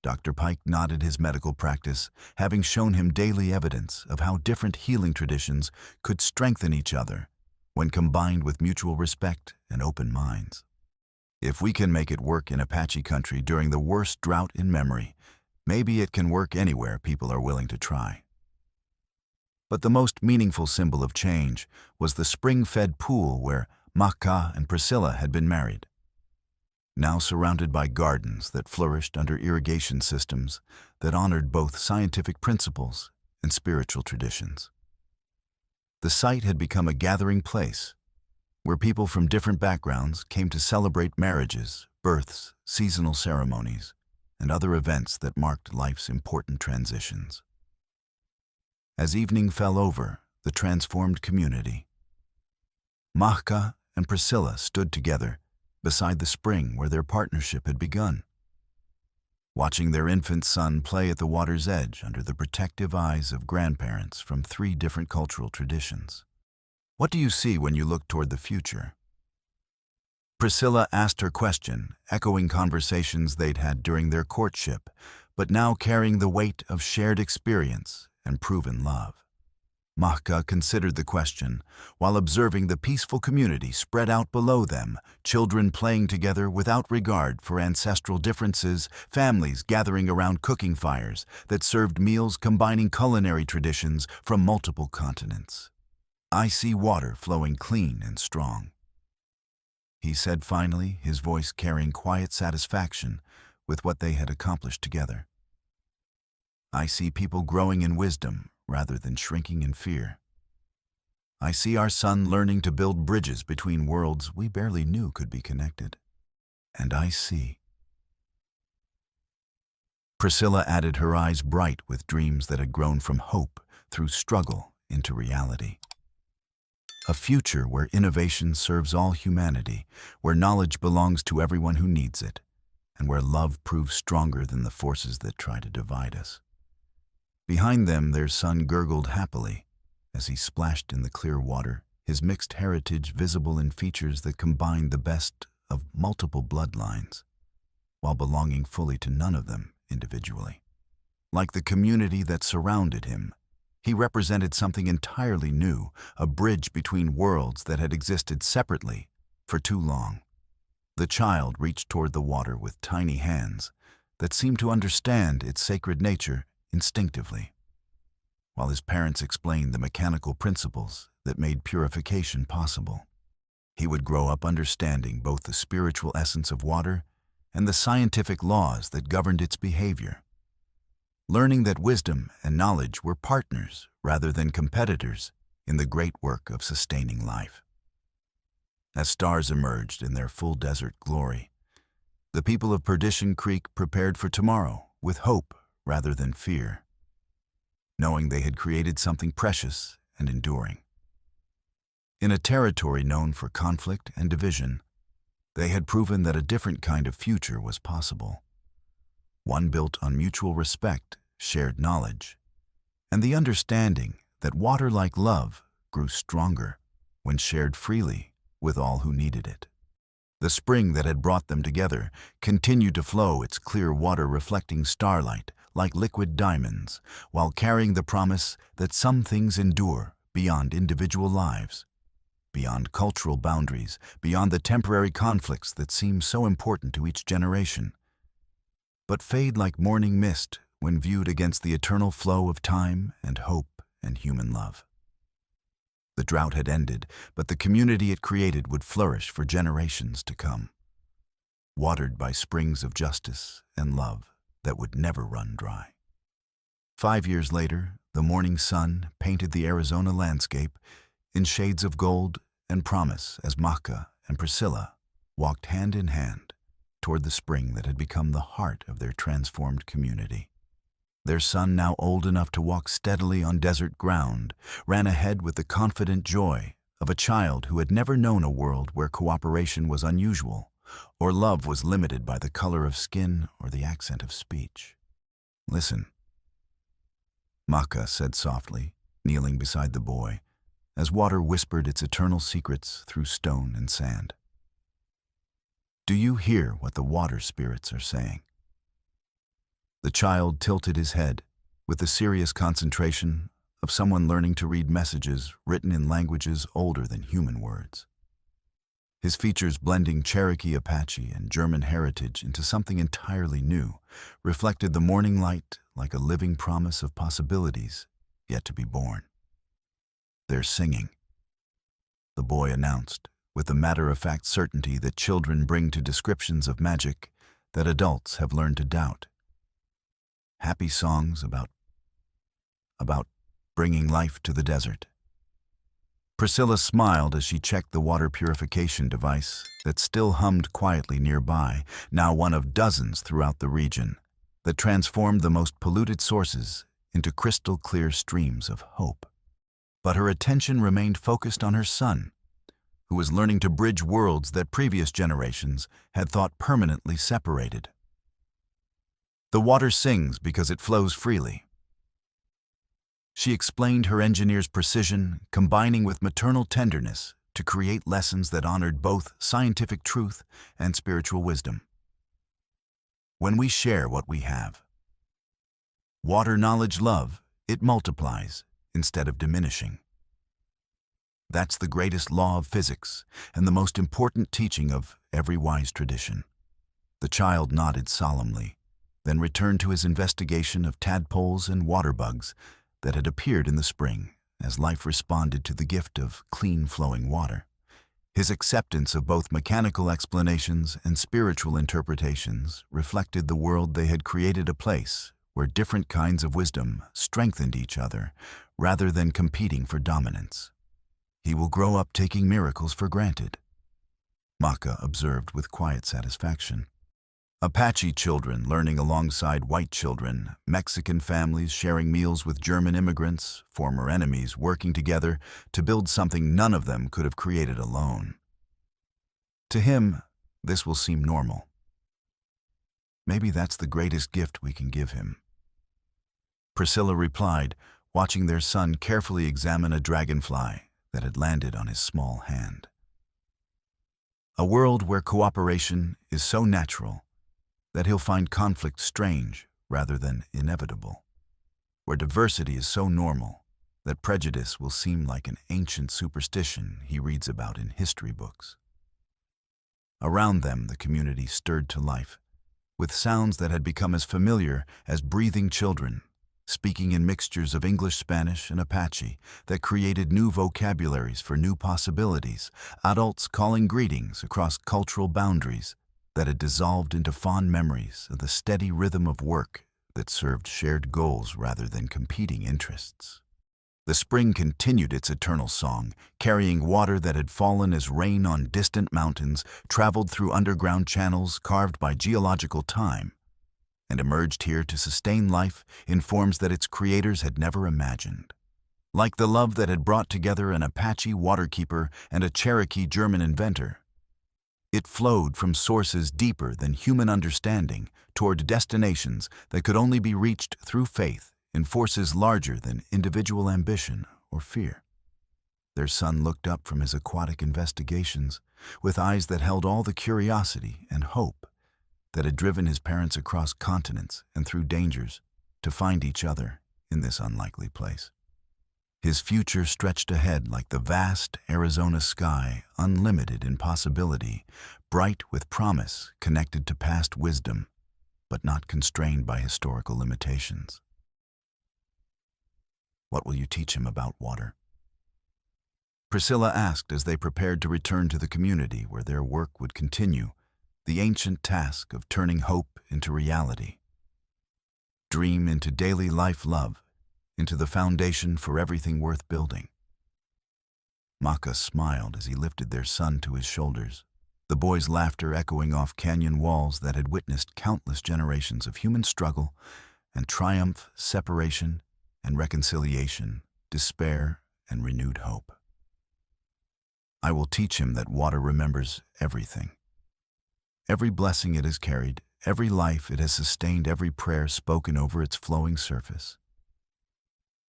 Dr. Pike nodded his medical practice, having shown him daily evidence of how different healing traditions could strengthen each other when combined with mutual respect and open minds. "If we can make it work in Apache country during the worst drought in memory, maybe it can work anywhere people are willing to try." But the most meaningful symbol of change was the spring-fed pool where Mahka and Priscilla had been married. Now surrounded by gardens that flourished under irrigation systems that honored both scientific principles and spiritual traditions. The site had become a gathering place where people from different backgrounds came to celebrate marriages, births, seasonal ceremonies, and other events that marked life's important transitions. As evening fell over the transformed community, Mahka and Priscilla stood together beside the spring where their partnership had begun, watching their infant son play at the water's edge under the protective eyes of grandparents from 3 different cultural traditions. "What do you see when you look toward the future?" Priscilla asked her question, echoing conversations they'd had during their courtship, but now carrying the weight of shared experience and proven love. Mahka considered the question while observing the peaceful community spread out below them, children playing together without regard for ancestral differences, families gathering around cooking fires that served meals combining culinary traditions from multiple continents. "I see water flowing clean and strong," he said finally, his voice carrying quiet satisfaction with what they had accomplished together. "I see people growing in wisdom rather than shrinking in fear. I see our son learning to build bridges between worlds we barely knew could be connected. And I see." Priscilla added, her eyes bright with dreams that had grown from hope through struggle into reality. "A future where innovation serves all humanity, where knowledge belongs to everyone who needs it, and where love proves stronger than the forces that try to divide us." Behind them, their son gurgled happily as he splashed in the clear water, his mixed heritage visible in features that combined the best of multiple bloodlines, while belonging fully to none of them individually. Like the community that surrounded him, he represented something entirely new, a bridge between worlds that had existed separately for too long. The child reached toward the water with tiny hands that seemed to understand its sacred nature instinctively, while his parents explained the mechanical principles that made purification possible. He would grow up understanding both the spiritual essence of water and the scientific laws that governed its behavior, learning that wisdom and knowledge were partners rather than competitors in the great work of sustaining life. As stars emerged in their full desert glory, the people of Perdition Creek prepared for tomorrow with hope rather than fear, knowing they had created something precious and enduring. In a territory known for conflict and division, they had proven that a different kind of future was possible, one built on mutual respect, shared knowledge, and the understanding that water, like love, grew stronger when shared freely with all who needed it. The spring that had brought them together continued to flow, its clear water reflecting starlight like liquid diamonds, while carrying the promise that some things endure beyond individual lives, beyond cultural boundaries, beyond the temporary conflicts that seem so important to each generation, but fade like morning mist when viewed against the eternal flow of time and hope and human love. The drought had ended, but the community it created would flourish for generations to come, watered by springs of justice and love that would never run dry. 5 years later, the morning sun painted the Arizona landscape in shades of gold and promise as Mahka and Priscilla walked hand in hand toward the spring that had become the heart of their transformed community. Their son, now old enough to walk steadily on desert ground, ran ahead with the confident joy of a child who had never known a world where cooperation was unusual, or love was limited by the color of skin or the accent of speech. "Listen," Maka said softly, kneeling beside the boy, as water whispered its eternal secrets through stone and sand. "Do you hear what the water spirits are saying?" The child tilted his head with the serious concentration of someone learning to read messages written in languages older than human words. His features, blending Cherokee, Apache, and German heritage into something entirely new, reflected the morning light like a living promise of possibilities yet to be born. "They're singing," the boy announced, with the matter-of-fact certainty that children bring to descriptions of magic that adults have learned to doubt. "Happy songs about bringing life to the desert." Priscilla smiled as she checked the water purification device that still hummed quietly nearby, now one of dozens throughout the region, that transformed the most polluted sources into crystal-clear streams of hope. But her attention remained focused on her son, who was learning to bridge worlds that previous generations had thought permanently separated. "The water sings because it flows freely." She explained her engineer's precision, combining with maternal tenderness to create lessons that honored both scientific truth and spiritual wisdom. "When we share what we have, water, knowledge, love, it multiplies instead of diminishing. That's the greatest law of physics and the most important teaching of every wise tradition." The child nodded solemnly, then returned to his investigation of tadpoles and water bugs that had appeared in the spring as life responded to the gift of clean flowing water. His acceptance of both mechanical explanations and spiritual interpretations reflected the world they had created, a place where different kinds of wisdom strengthened each other rather than competing for dominance. "He will grow up taking miracles for granted," Maka observed with quiet satisfaction. Apache children learning alongside white children, Mexican families sharing meals with German immigrants, former enemies working together to build something none of them could have created alone. To him, this will seem normal. Maybe that's the greatest gift we can give him. Priscilla replied, watching their son carefully examine a dragonfly that had landed on his small hand. "A world where cooperation is so natural that he'll find conflict strange rather than inevitable, where diversity is so normal that prejudice will seem like an ancient superstition he reads about in history books." Around them, the community stirred to life, with sounds that had become as familiar as breathing children, speaking in mixtures of English, Spanish, and Apache that created new vocabularies for new possibilities, adults calling greetings across cultural boundaries that had dissolved into fond memories of the steady rhythm of work that served shared goals rather than competing interests. The spring continued its eternal song, carrying water that had fallen as rain on distant mountains, traveled through underground channels carved by geological time, and emerged here to sustain life in forms that its creators had never imagined. Like the love that had brought together an Apache waterkeeper and a Cherokee German inventor, it flowed from sources deeper than human understanding toward destinations that could only be reached through faith in forces larger than individual ambition or fear. Their son looked up from his aquatic investigations with eyes that held all the curiosity and hope that had driven his parents across continents and through dangers to find each other in this unlikely place. His future stretched ahead like the vast Arizona sky, unlimited in possibility, bright with promise connected to past wisdom, but not constrained by historical limitations. "What will you teach him about water?" Priscilla asked as they prepared to return to the community where their work would continue, the ancient task of turning hope into reality. Dream into daily life, love into the foundation for everything worth building. Maka smiled as he lifted their son to his shoulders, the boys' laughter echoing off canyon walls that had witnessed countless generations of human struggle and triumph, separation and reconciliation, despair and renewed hope. I will teach him that water remembers everything. Every blessing it has carried, every life it has sustained, every prayer spoken over its flowing surface.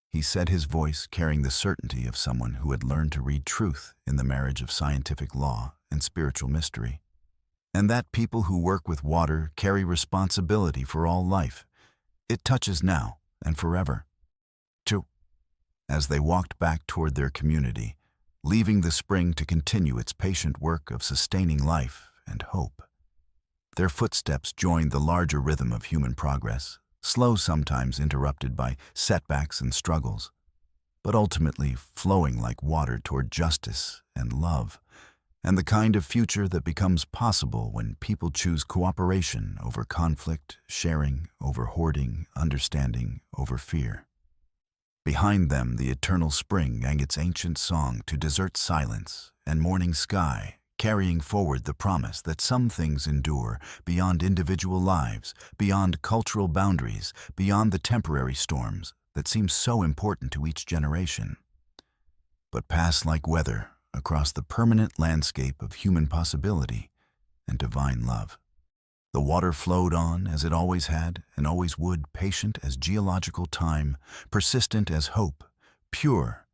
He said, his voice carrying the certainty of someone who had learned to read truth in the marriage of scientific law and spiritual mystery. And that people who work with water carry responsibility for all life. It touches now and forever. As they walked back toward their community, leaving the spring to continue its patient work of sustaining life and hope. Their footsteps joined the larger rhythm of human progress, slow sometimes interrupted by setbacks and struggles, but ultimately flowing like water toward justice and love, and the kind of future that becomes possible when people choose cooperation over conflict, sharing over hoarding, understanding over fear. Behind them, the eternal spring sang its ancient song to desert silence and morning sky, carrying forward the promise that some things endure beyond individual lives, beyond cultural boundaries, beyond the temporary storms that seem so important to each generation, but pass like weather across the permanent landscape of human possibility and divine love. The water flowed on as it always had and always would, patient as geological time, persistent as hope, pure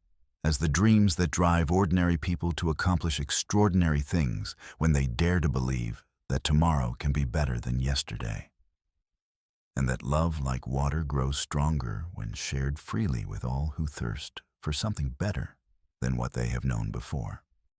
as the dreams that drive ordinary people to accomplish extraordinary things when they dare to believe that tomorrow can be better than yesterday. And that love, like water, grows stronger when shared freely with all who thirst for something better than what they have known before.